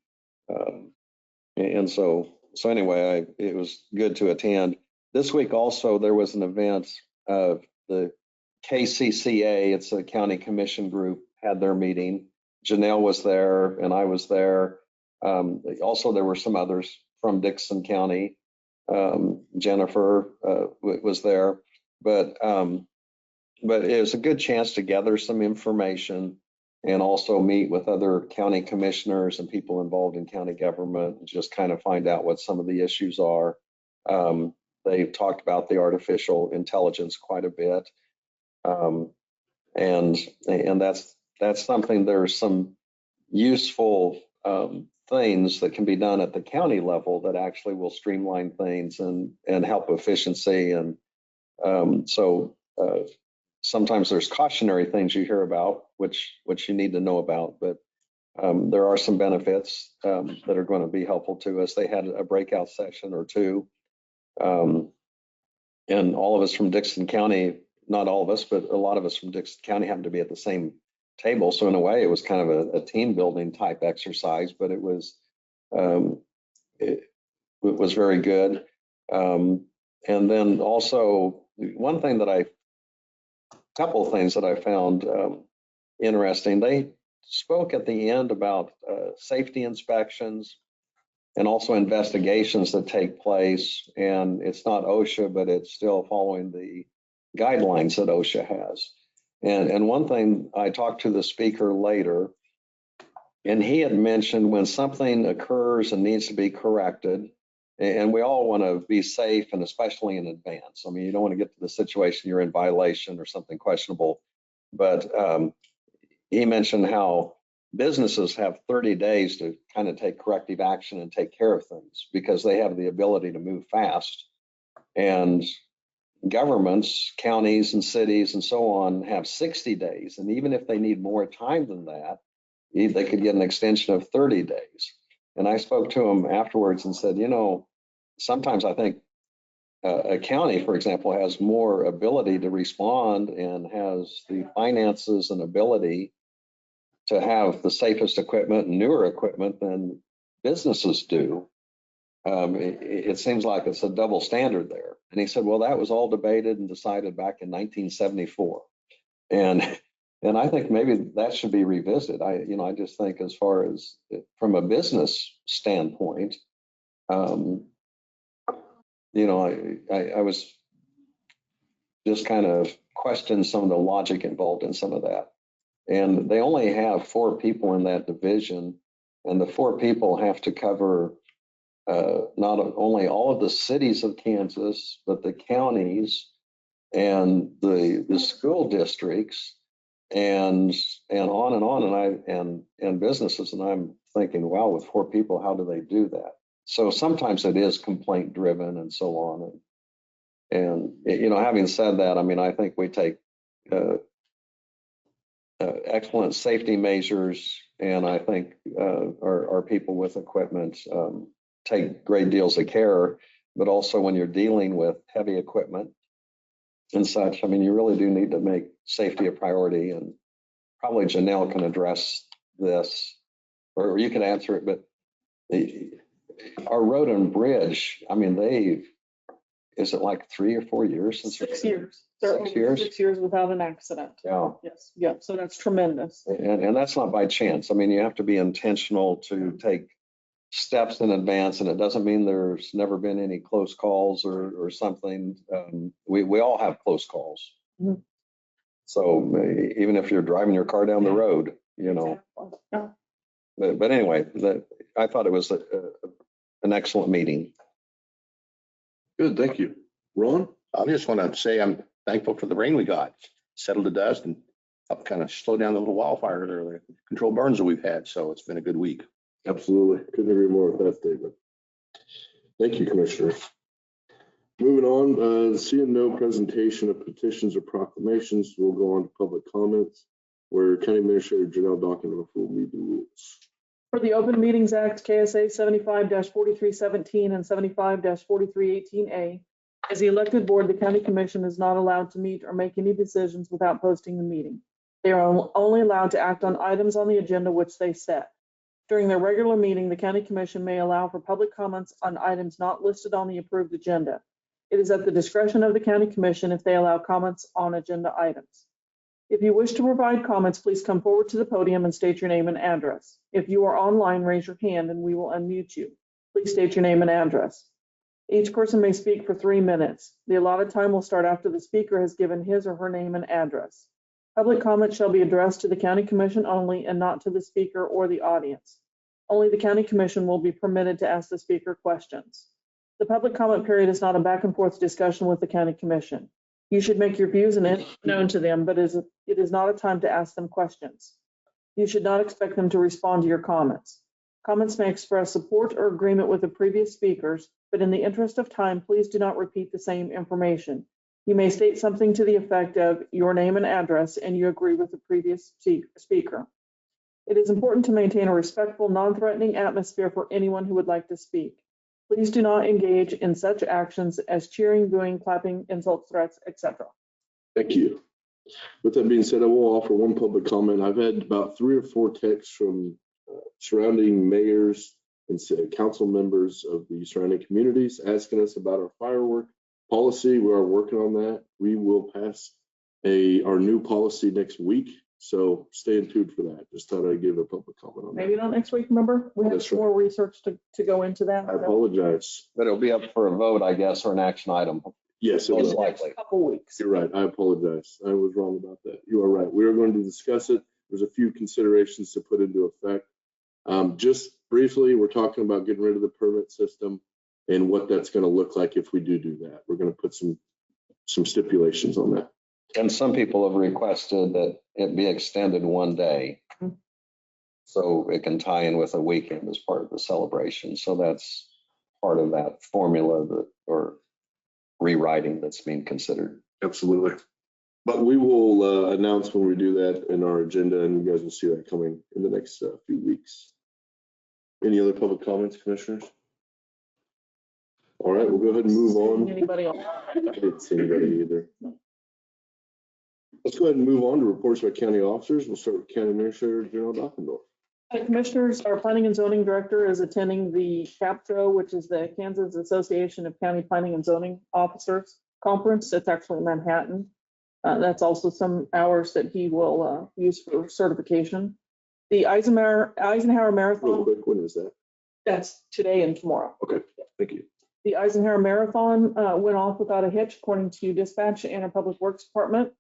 and so anyway, it was good to attend. This week also there was an event of the KCCA. It's a county commission group, had their meeting. Janelle was there and I was there. Also, there were some others from Dixon County. Jennifer was there, but it was a good chance to gather some information and also meet with other county commissioners and people involved in county government and just kind of find out what some of the issues are. They talked about the artificial intelligence quite a bit. And that's something. There's some useful things that can be done at the county level that actually will streamline things and help efficiency. And so sometimes there's cautionary things you hear about, which you need to know about, but there are some benefits that are going to be helpful to us. They had a breakout session or two. And all of us from Dixon County, not all of us, but a lot of us from Dixon County happened to be at the same table. So in a way, it was kind of a team building type exercise, but it was very good. And then also couple of things that I found interesting. They spoke at the end about safety inspections and also investigations that take place. And it's not OSHA, but it's still following the guidelines that OSHA has. And one thing, I talked to the speaker later, and he had mentioned when something occurs and needs to be corrected, and we all want to be safe, and especially in advance. I mean, you don't want to get to the situation you're in violation or something questionable. But he mentioned how businesses have 30 days to kind of take corrective action and take care of things because they have the ability to move fast. And governments, counties and cities and so on have 60 days. And even if they need more time than that, they could get an extension of 30 days. And I spoke to him afterwards and said, sometimes I think a county, for example, has more ability to respond and has the finances and ability to have the safest equipment and newer equipment than businesses do. It seems like it's a double standard there. And he said, well, that was all debated and decided back in 1974. And I think maybe that should be revisited. I just think as far as from a business standpoint, I was just kind of questioned some of the logic involved in some of that. And they only have 4 people in that division, and the 4 people have to cover not only all of the cities of Kansas, but the counties and the school districts and on and on and businesses. And I'm thinking, wow, with 4 people, how do they do that? So sometimes it is complaint driven and so on. And having said that, I mean, I think we take excellent safety measures, and I think our people with equipment take great deals of care. But also when you're dealing with heavy equipment and such, I mean, you really do need to make safety a priority. And probably Janelle can address this, or you can answer it. But our road and bridge, I mean, is it like 3 or 4 years since? 6 years. 6 years? 6 years without an accident. Yeah. Yes. Yeah. So that's tremendous. And that's not by chance. I mean, you have to be intentional to take steps in advance, and it doesn't mean there's never been any close calls or something. We all have close calls. Mhm. So even if you're driving your car down the road, Yeah. but anyway, I thought it was an excellent meeting. Good, thank you. Ron? I just want to say I'm thankful for the rain we got. Settled the dust and helped kind of slow down the little wildfires or control burns that we've had. So it's been a good week. Absolutely. Couldn't agree more with that statement. Thank you, Commissioner. Moving on, seeing no presentation of petitions or proclamations, we'll go on to public comments where County Administrator Janelle Dockin will read the rules. For the Open Meetings Act, KSA 75-4317 and 75-4318A, as the elected board, the county commission is not allowed to meet or make any decisions without posting the meeting. They are only allowed to act on items on the agenda which they set. During their regular meeting, the county commission may allow for public comments on items not listed on the approved agenda. It is at the discretion of the county commission if they allow comments on agenda items. If you wish to provide comments, please come forward to the podium and state your name and address. If you are online, raise your hand and we will unmute you. Please state your name and address. Each person may speak for 3 minutes. The allotted time will start after the speaker has given his or her name and address. Public comment shall be addressed to the county commission only and not to the speaker or the audience. Only the county commission will be permitted to ask the speaker questions. The public comment period is not a back and forth discussion with the county commission. You should make your views known to them, but it is not a time to ask them questions. You should not expect them to respond to your comments. Comments may express support or agreement with the previous speakers, but in the interest of time, please do not repeat the same information. You may state something to the effect of your name and address, and you agree with the previous speaker. It is important to maintain a respectful, non-threatening atmosphere for anyone who would like to speak. Please do not engage in such actions as cheering, booing, clapping, insults, threats, etc. Thank you. With that being said, I will offer one public comment. I've had about 3 or 4 texts from surrounding mayors and council members of the surrounding communities asking us about our firework policy. We are working on that. We will pass our new policy next week. So stay tuned for that. Just thought I'd give a public comment on that. Maybe not next week, remember? We have That's some more research to go into that. I apologize. But it'll be up for a vote, I guess, or an action item. Yes, it Most was. In the next likely. couple weeks. You're right. I apologize. I was wrong about that. You are right. We are going to discuss it. There's a few considerations to put into effect. Just briefly, we're talking about getting rid of the permit system and what that's going to look like if we do that. We're going to put some stipulations on that. And some people have requested that it be extended one day. So it can tie in with a weekend as part of the celebration. So that's part of that formula or rewriting that's being considered. Absolutely. But we will announce when we do that in our agenda, and you guys will see that coming in the next few weeks. Any other public comments, commissioners? All right, we'll go ahead and move on. Anybody else? I didn't see anybody either. Let's go ahead and move on to reports by county officers. We'll start with County Administrator General Dockendorf. Commissioners, our Planning and Zoning Director is attending the CAPTRO, which is the Kansas Association of County Planning and Zoning Officers Conference. It's actually in Manhattan. That's also some hours that he will use for certification. The Eisenhower Real Marathon, quick, when is that? that's today and tomorrow. Okay, thank you. The Eisenhower Marathon went off without a hitch, according to dispatch and our Public Works Department.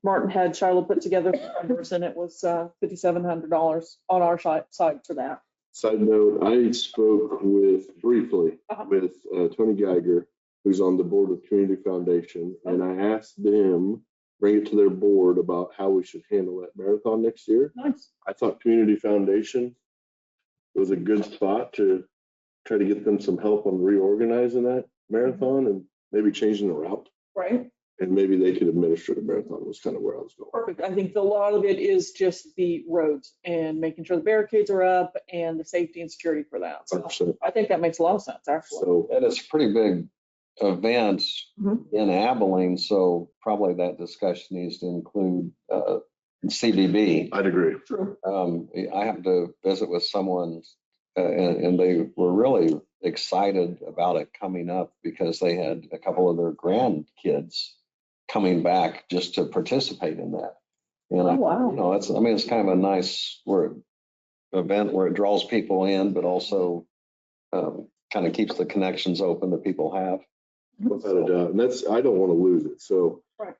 Martin had Shiloh put together the numbers, and it was $5,700 on our side for that. Side note, I spoke briefly with Tony Geiger, who's on the board of Community Foundation, and I asked them, bring it to their board about how we should handle that marathon next year. Nice. I thought Community Foundation was a good spot to try to get them some help on reorganizing that marathon and maybe changing the route. Right. And maybe they could administer the marathon was kind of where I was going. Perfect. I think a lot of it is just the roads and making sure the barricades are up and the safety and security for that. So 100%. I think that makes a lot of sense, actually. So And it's a pretty big event Mhm. in Abilene, so probably that discussion needs to include CBB. I'd agree. True. I happened to visit with someone and they were really excited about it coming up because they had a couple of their grandkids coming back just to participate in that. And Oh, wow. you know, it's kind of a nice event where it draws people in, but also kind of keeps the connections open that people have. Without a doubt. And I don't want to lose it. So Right.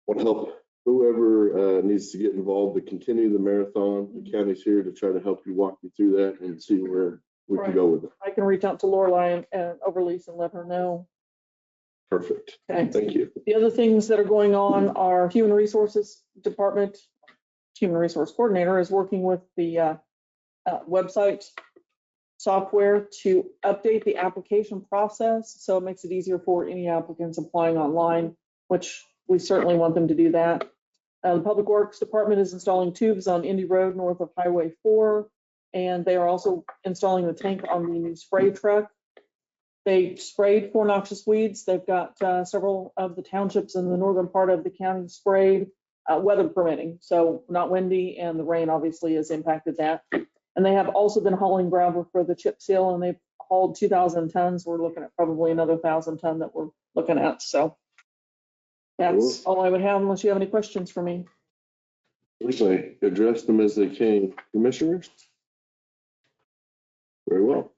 want to help whoever needs to get involved to continue the marathon. The county's here to try to help you walk you through that and see where we can Right. go with it. I can reach out to Lorelei and Overlease and let her know. Perfect. Okay. Thank you. The other things that are going on are Human Resources Department, Human Resource Coordinator is working with the website software to update the application process. So it makes it easier for any applicants applying online, which we certainly want them to do that. The Public Works Department is installing tubes on Indy Road north of Highway 4. And they are also installing the tank on the new spray truck. They sprayed 4 noxious weeds. They've got several of the townships in the northern part of the county sprayed, weather permitting. So not windy, and the rain obviously has impacted that. And they have also been hauling gravel for the chip seal, and they've hauled 2,000 tons. We're looking at probably another 1,000 ton that we're looking at. So that's all I would have unless you have any questions for me. Certainly address them as they came. Commissioners? Very well.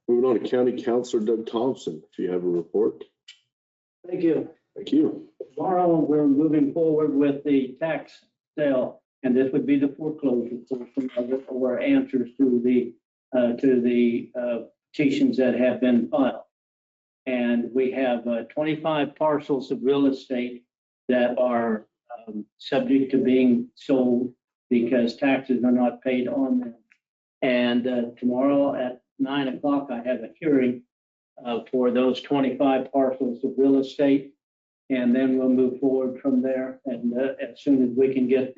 Moving on to County Councilor Doug Thompson, if you have a report. Thank you. Thank you. Tomorrow, we're moving forward with the tax sale, and this would be the foreclosure portion of it, or answers to the petitions that have been filed. And we have 25 parcels of real estate that are subject to being sold because taxes are not paid on them. And tomorrow at 9 o'clock, I have a hearing for those 25 parcels of real estate. And then we'll move forward from there. And as soon as we can get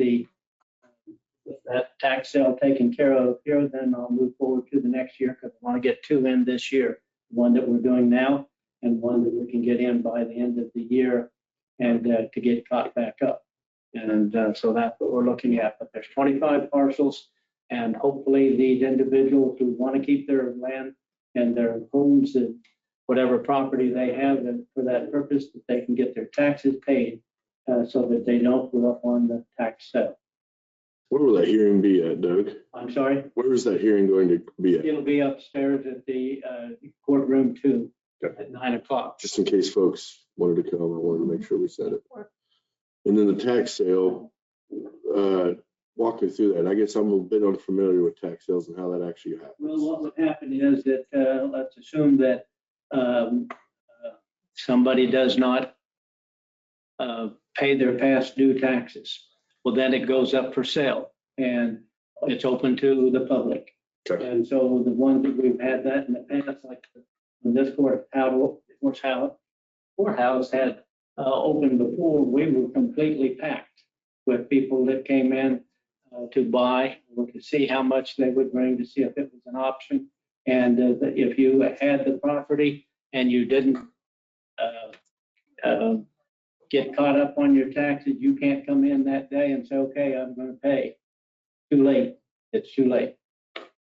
that tax sale taken care of here, then I'll move forward to the next year because I want to get 2 in this year. One that we're doing now and one that we can get in by the end of the year and to get caught back up. And so that's what we're looking at. But there's 25 parcels and hopefully these individuals who want to keep their land and their homes and whatever property they have and for that purpose, that they can get their taxes paid so that they don't go up on the tax sale. Where will that hearing be at, Doug? I'm sorry, Where is that hearing going to be at? it'll be upstairs at the courtroom 2 Okay. at 9 o'clock. Just in case folks wanted to come, I wanted to make sure we said it. And then the tax sale, walk me through that. I guess I'm a bit unfamiliar with tax sales and how that actually happens. Well, what would happen is that, let's assume that somebody does not pay their past due taxes. Well, then it goes up for sale and it's open to the public. Okay. And so the ones that we've had that in the past, like when this courthouse had opened before, we were completely packed with people that came in to buy or to see how much they would bring to see if it was an option. And if you had the property and you didn't get caught up on your taxes, you can't come in that day and say, okay, I'm going to pay. Too late. It's too late.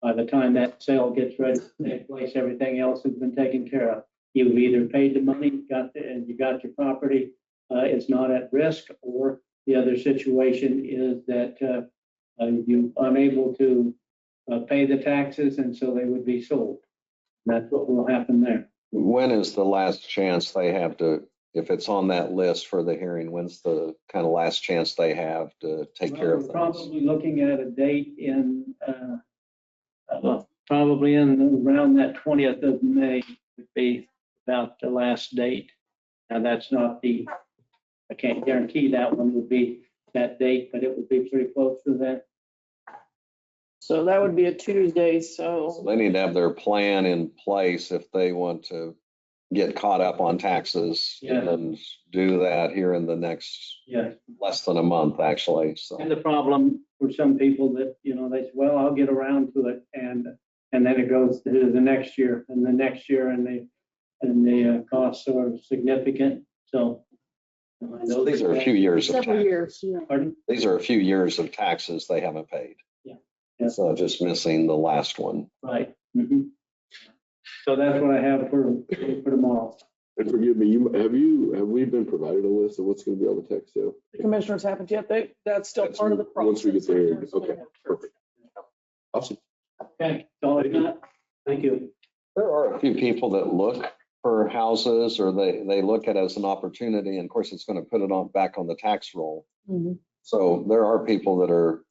By the time that sale gets ready to take place, everything else has been taken care of. You've either paid the money, and you got your property, it's not at risk, or the other situation is that you're unable to pay the taxes, and so they would be sold. That's what will happen there. When is the last chance they have to, if it's on that list for the hearing, when's the kind of last chance they have to take care of We're things? probably looking at a date in, probably in around that 20th of May would be about the last date. Now, that's not I can't guarantee that one would be that date, but it would be pretty close to that. So that would be a Tuesday, So so they need to have their plan in place if they want to get caught up on taxes Yeah. and do that here in the next Yeah. less than a month, actually. So And the problem for some people that, they say, well, I'll get around to it. And then it goes to the next year and the next year and the costs are significant. So. these are a few years of Several taxes. years, yeah. Pardon? These are a few years of taxes they haven't paid. Yeah. So just missing the last one. Right. Mhm. So that's what I have for tomorrow. And forgive me, have we been provided a list of what's going to be on the tax sale? the commissioners haven't yet. That's still That's part of the process. once we get there. Okay, perfect. Awesome. Okay, that's all I got. Thank you. There are a few people that look for houses or they look at it as an opportunity. And of course, it's going to put it on back on the tax roll. Mhm. So there are people that are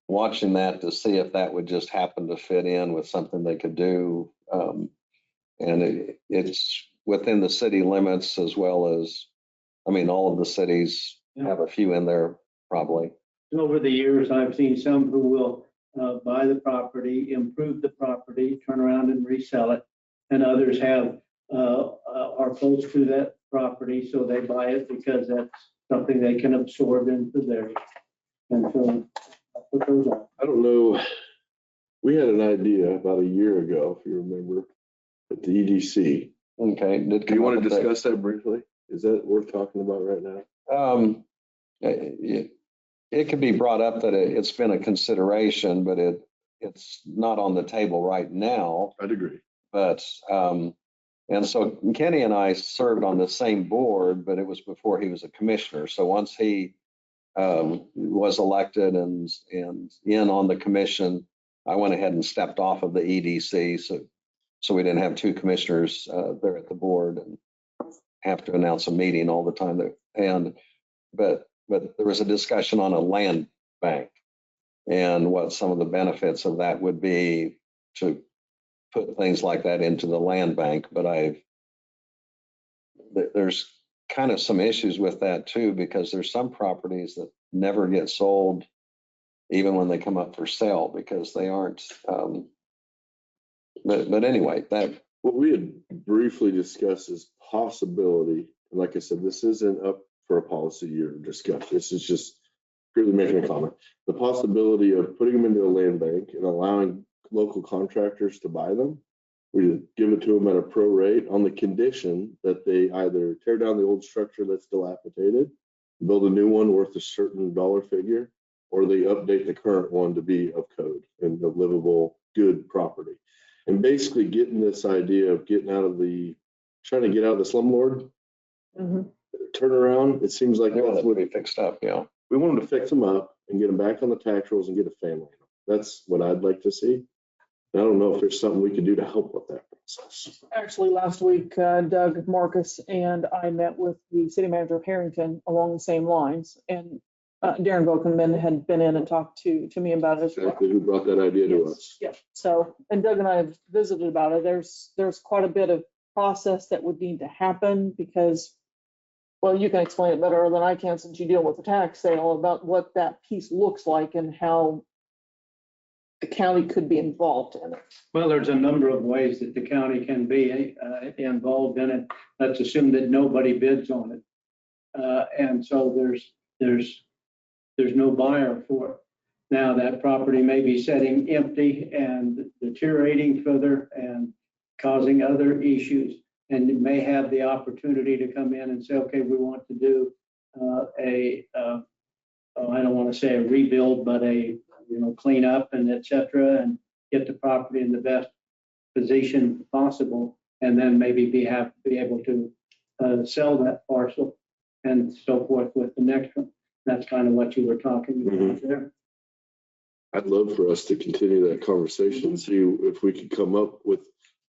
watching that to see if that would just happen to fit in with something they could do. And it's within the city limits as well as, all of the cities have a few in there probably. Over the years, I've seen some who will buy the property, improve the property, turn around and resell it. And others are close to that property, so they buy it because that's something they can absorb into theirs. And so that's what those are. I don't know. We had an idea about a year ago, if you remember, at the EDC. Okay. Do you want to discuss that briefly? Is that worth talking about right now? It could be brought up that it's been a consideration, but it's not on the table right now. I'd agree. But, and so Kenny and I served on the same board, but it was before he was a commissioner. So once he was elected and in on the commission, I went ahead and stepped off of the EDC. So we didn't have two commissioners there at the board and have to announce a meeting all the time. But there was a discussion on a land bank and what some of the benefits of that would be to put things like that into the land bank. But there's kind of some issues with that too, because there's some properties that never get sold even when they come up for sale, because they aren't, but anyway, that, What we had briefly discussed is possibility, and like I said, this isn't up for a policy year discussion. This is just purely making a comment. The possibility of putting them into a land bank and allowing local contractors to buy them. We give it to them at a pro rate on the condition that they either tear down the old structure that's dilapidated, build a new one worth a certain dollar figure, or they update the current one to be of code and of livable, good property. And basically getting this idea of getting out of trying to get out of the slumlord Mhm. turnaround, it seems like they want that's to what be fixed up, yeah. we want them to fix them up and get them back on the tax rolls and get a family. That's what I'd like to see. I don't know if there's something we can do to help with that process. Actually, last week, Doug Marcus and I met with the city manager of Harrington along the same lines. And Darren Vokenman had been in and talked to me about it as well. Exactly who brought that idea to us. Yeah, so, and Doug and I have visited about it. There's quite a bit of process that would need to happen because, well, you can explain it better than I can since you deal with the tax sale about what that piece looks like and how the county could be involved in it. Well, there's a number of ways that the county can be involved in it. Let's assume that nobody bids on it. And so there's no buyer for it. Now, that property may be sitting empty and deteriorating further and causing other issues. And it may have the opportunity to come in and say, okay, we want to do I don't want to say a rebuild, but clean up and et cetera, and get the property in the best position possible. And then maybe be able to sell that parcel and so forth with the next one. That's kind of what you were talking about there. I'd love for us to continue that conversation and see if we could come up with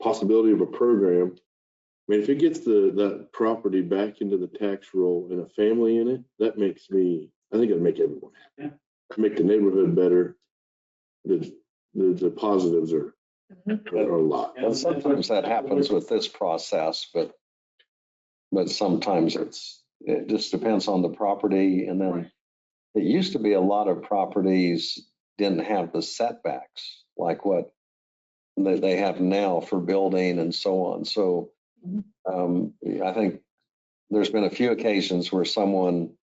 possibility of a program. I mean, if it gets that property back into the tax roll and a family in it, that makes I think it'd make everyone happy. Make the neighborhood better. The positives are a lot. And sometimes that happens with this process, but sometimes it just depends on the property. And then it used to be a lot of properties didn't have the setbacks like what they have now for building and so on. So I think there's been a few occasions where someone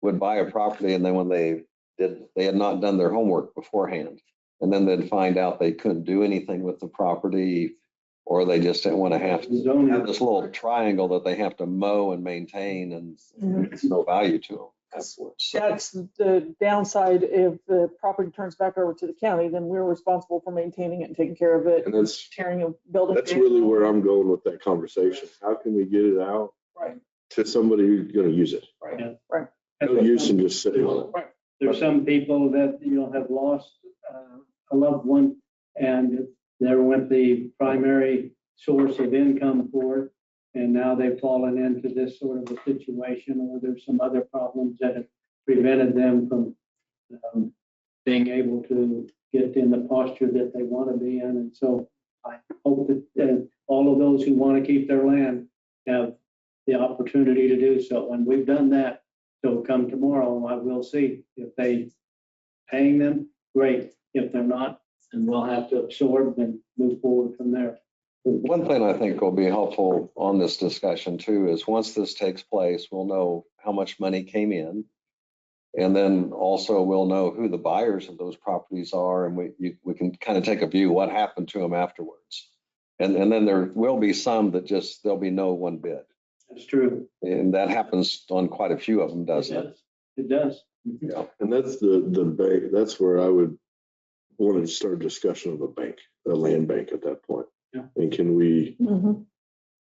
would buy a property and then when they had not done their homework beforehand, and then they'd find out they couldn't do anything with the property, or they just didn't want to have this little triangle that they have to mow and maintain, and it's no value to them afterwards. So, That's the downside. If the property turns back over to the county, then we're responsible for maintaining it and taking care of it, And that's tearing a building. really where I'm going with that conversation. How can we get it out Right. to somebody who's going to use it? Right. No use in just sitting on it. There's some people that, have lost a loved one and there went the primary source of income for it. And now they've fallen into this sort of a situation, or there's some other problems that have prevented them from being able to get in the posture that they want to be in. And so I hope that all of those who want to keep their land have the opportunity to do so. And we've done that. So come tomorrow, I will see if they paying them, great. If they're not, then we'll have to absorb and move forward from there. one thing I think will be helpful on this discussion too is once this takes place, we'll know how much money came in. And then also we'll know who the buyers of those properties are, and we can kind of take a view what happened to them afterwards. And then there will be some that there'll be no one bid. That's true. And that happens on quite a few of them, doesn't it? It does. Yeah, and that's the bank. That's where I would want to start a discussion of a land bank at that point. Yeah. And can we,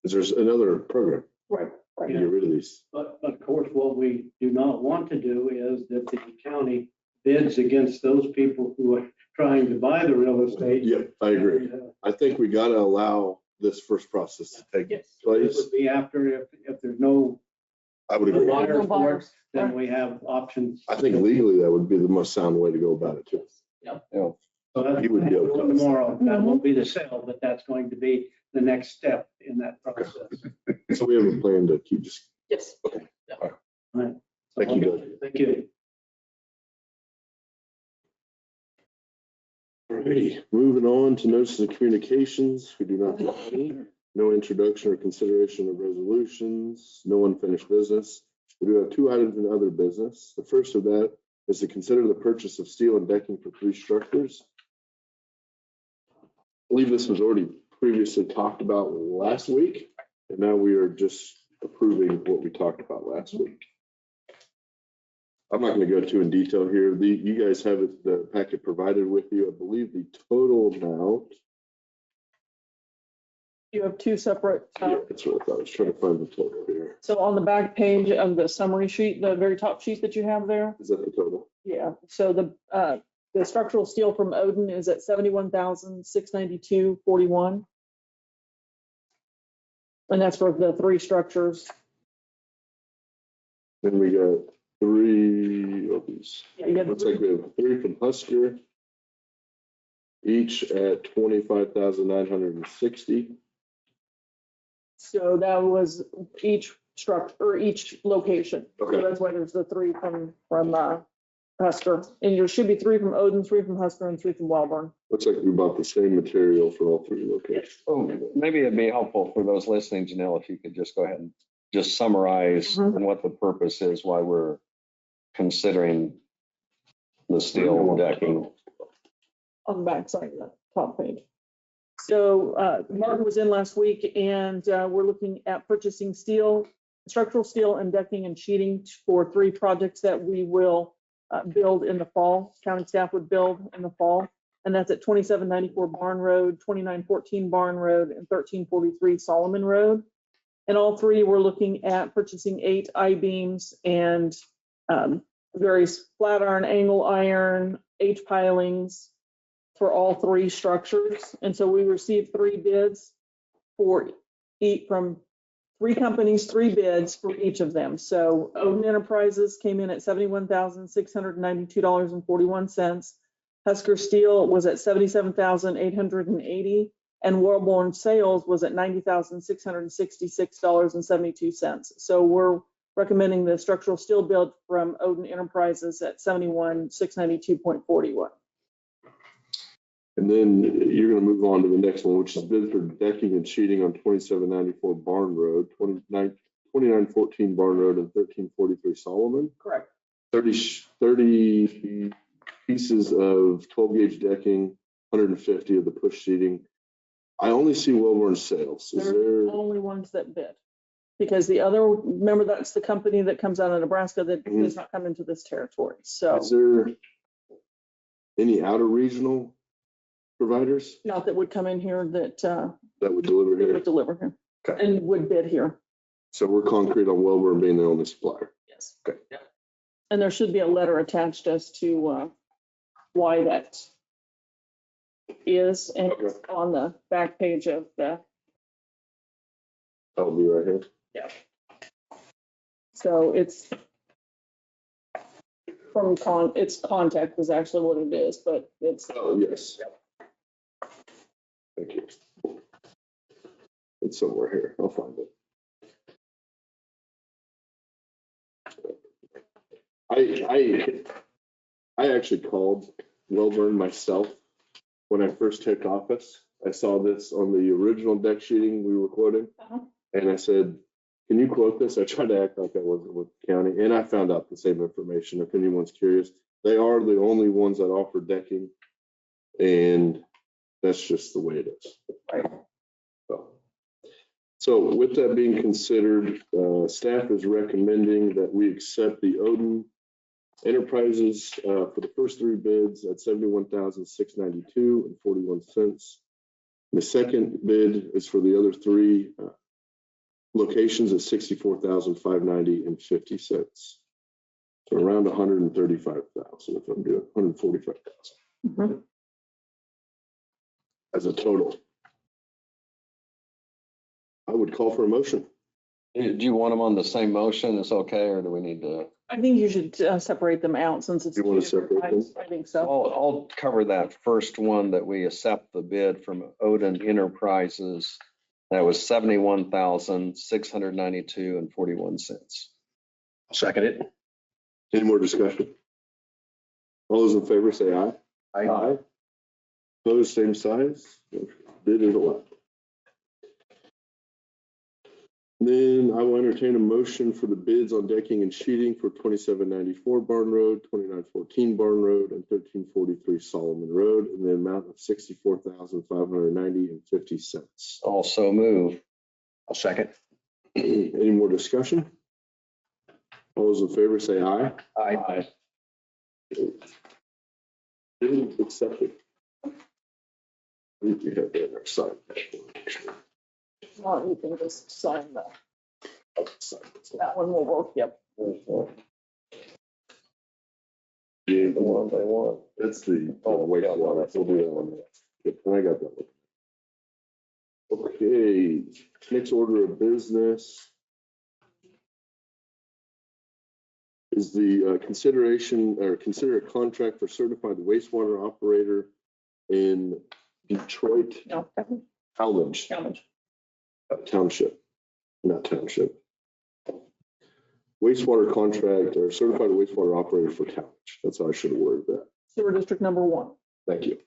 is there's another program? Right. to Get rid of these. But of course, what we do not want to do is that the county bids against those people who are trying to buy the real estate. Yeah, I agree. I think we got to allow this first process to take Yes, it place. would be after, if there's no I would agree. buyer No for it, buyers. then we have options. I think legally that would be the most sound way to go about it too. So that's You would be okay with that. tomorrow. That won't be the sale, but that's going to be the next step in that process. So we have a plan to keep just. Yes. Okay. All right. All right. Thank you, Doug. Thank you. Alrighty, moving on to notices of communications. We do not have any. No introduction or consideration of resolutions, no unfinished business. We do have 2 items in other business. The first of that is to consider the purchase of steel and decking for 3 structures. I believe this was already previously talked about last week, and now we are just approving what we talked about last week. I'm not going to go too in detail here. You guys have it, the packet provided with you. I believe the total amount. You have 2 separate, Yeah, that's what I thought. I was trying to find the total here. so on the back page of the summary sheet, the very top sheet that you have there. Is that the total? Yeah, so the structural steel from Odin is at 71,692.41. And that's for the 3 structures. Then we got 3 of these. Yeah, you Looks had like we have 3 from Husker, each at 25,960. So that was each structure, or each location. So Okay. that's why there's the 3 from Husker. And there should be 3 from Odin, 3 from Husker, and 3 from Wellborn. Looks like we bought the same material for all 3 locations. Oh, maybe it'd be helpful for those listening, Janelle, if you could just go ahead and just summarize Mhm. what the purpose is, why we're considering the steel decking. On the back side of the top page. So Martin was in last week, and we're looking at purchasing steel, structural steel and decking and sheeting for 3 projects that we will build in the fall. County staff would build in the fall. And that's at 2794 Barn Road, 2914 Barn Road, and 1343 Solomon Road. And all 3, we're looking at purchasing 8 I-beams and various flat iron, angle iron, H pilings for all 3 structures. And so we received 3 bids for each from 3 companies, 3 bids for each of them. So Odin Enterprises came in at $71,692.41. Husker Steel was at $77,880, and Wellborn Sales was at $90,666.72. So we're recommending the structural steel build from Odin Enterprises at $71,692.41. And then you're going to move on to the next one, which is bid for decking and sheeting on 2794 Barn Road, 2914 Barn Road, and 1343 Solomon. Correct. 30 pieces of 12 gauge decking, 150 of the push sheeting. I only see Wellborn Sales. Is They're there? the only ones that bid. Because the other, remember, that's the company that comes out of Nebraska that does not come into this territory. So Is there any outer regional providers not that would come in here that that would deliver that here? would deliver here Okay. and would bid here. So we're concrete on Wellborn being the only supplier. Yes. Okay. And there should be a letter attached as to why that is, and it's on the back page of the. I'll be right here. Yeah. So it's from it's contact is actually what it is, but it's. Oh, yes. Thank you. It's somewhere here. I'll find it. I actually called Wellborn myself when I first took office. I saw this on the original deck sheeting we were quoting. And I said, can you quote this? I tried to act like I wasn't with the county, and I found out the same information. If anyone's curious, they are the only ones that offer decking, and that's just the way it is. So with that being considered, staff is recommending that we accept the Odin Enterprises for the first 3 bids at $71,692.41. The second bid is for the other 3 locations at $64,590.50. So around $135,000 if I'm doing $145,000 as a total. I would call for a motion. Do you want them on the same motion? It's okay, or do we need to? I think you should separate them out since it's. You want to separate them? I think so. I'll cover that first one that we accept the bid from Odin Enterprises. That was $71,692.41. Second it. Any more discussion? All those in favor say aye. Aye. Opposed, same size. Bid is allowed. Then I will entertain a motion for the bids on decking and sheeting for 2794 Barn Road, 2914 Barn Road, and 1343 Solomon Road in the amount of $64,590.50. Also move. I'll second. Any more discussion? All those in favor say aye. Aye. Bid accepted. We have that on our side. Well, you can just sign that. That one will work, yep. Yeah, the one they want. That's the, wait, we'll do that one. Yep, I got that one. Okay, next order of business is the consideration or consider a contract for certified wastewater operator in Detroit No, Talmadge Township, not township. Wastewater contract or certified wastewater operator for Talmadge. That's how I should have worded that. sewer district number 1. Thank you.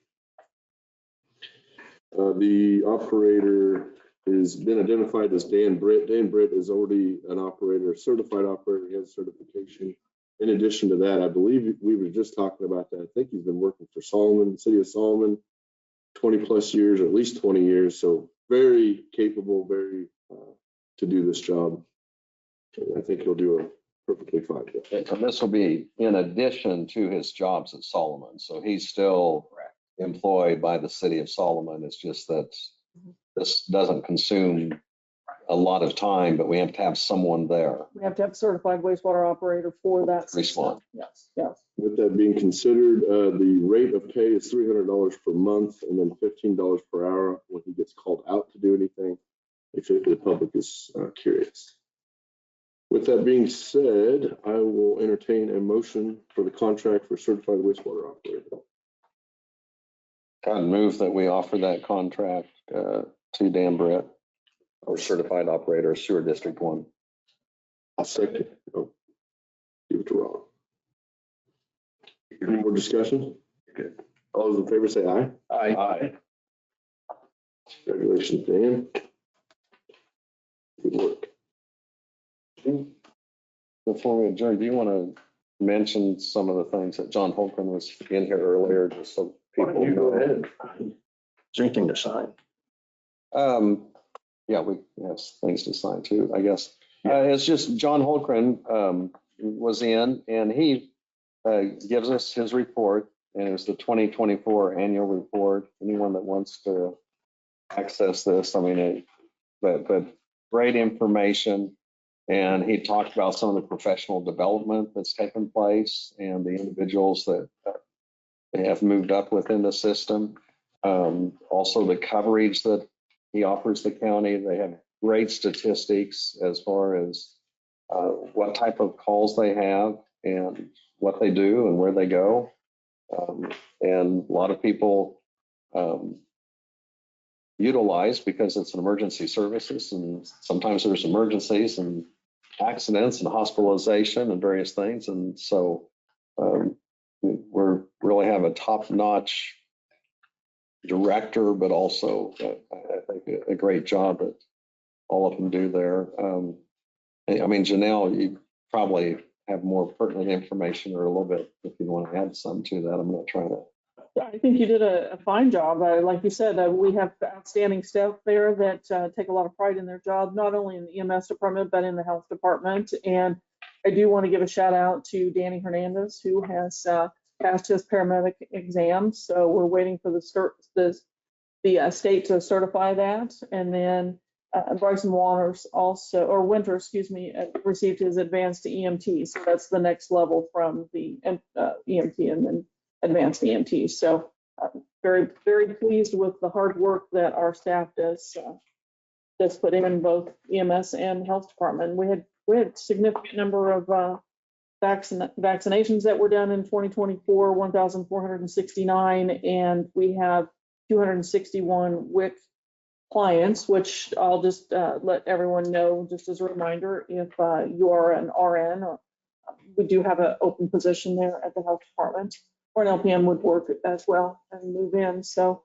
The operator has been identified as Dan Britt. Dan Britt is already an operator, a certified operator. He has certification. In addition to that, I believe we were just talking about that. I think he's been working for Solomon, the city of Solomon, 20 plus years, or at least 20 years. So very capable, very to do this job. I think he'll do a perfectly fine job. And this will be in addition to his jobs at Solomon. So he's still employed by the city of Solomon. It's just that this doesn't consume a lot of time, but we have to have someone there. We have to have a certified wastewater operator for that. Respond. Yes, yes. With that being considered, the rate of pay is $300 per month and then $15 per hour when he gets called out to do anything, if the public is curious. With that being said, I will entertain a motion for the contract for certified wastewater operator. I'd move that we offer that contract to Dan Britt, or certified operator, sewer district 1. I'll second. Oh, give it to Ron. Any more discussion? Good. All those in favor say aye. Aye. Congratulations, Dan. Good work. Before we adjourn, do you want to mention some of the things that John Holcomb was in here earlier, just so people You go ahead. Is there anything to sign? Yeah, we have things to sign too, I guess. It's just John Holcomb was in, and he gives us his report, and it's the 2024 annual report. Anyone that wants to access this, I mean, but great information. And he talked about some of the professional development that's taken place and the individuals that they have moved up within the system. Also the coverage that he offers the county. They have great statistics as far as what type of calls they have and what they do and where they go. And a lot of people utilize because it's an emergency services, and sometimes there's emergencies and accidents and hospitalization and various things. And so we're really have a top-notch director, but also I think a great job that all of them do there. I mean, Janelle, you probably have more pertinent information or a little bit if you want to add some to that. I'm not trying to. I think you did a fine job. Like you said, we have outstanding staff there that take a lot of pride in their job, not only in the EMS department, but in the health department. And I do want to give a shout out to Danny Hernandez, who has passed his paramedic exam. So we're waiting for the state to certify that. And then Bryson Winters received his advanced EMT. So that's the next level from the EMT and then advanced EMT. So very, very pleased with the hard work that our staff does put in both EMS and health department. We had a significant number of vaccinations that were done in 2024, 1,469, and we have 261 WIC clients, which I'll just let everyone know, just as a reminder, if you are an RN, we do have an open position there at the health department, or an LPN would work as well and move in. So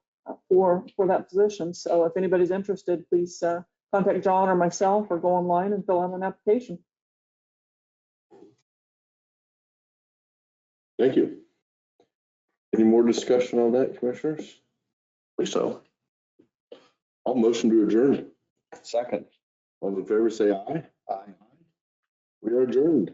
for that position. So if anybody's interested, please contact John or myself or go online and fill out an application. Thank you. Any more discussion on that, commissioners? Please so. I'll motion to adjourn. Second. All in favor, say aye. Aye. We are adjourned.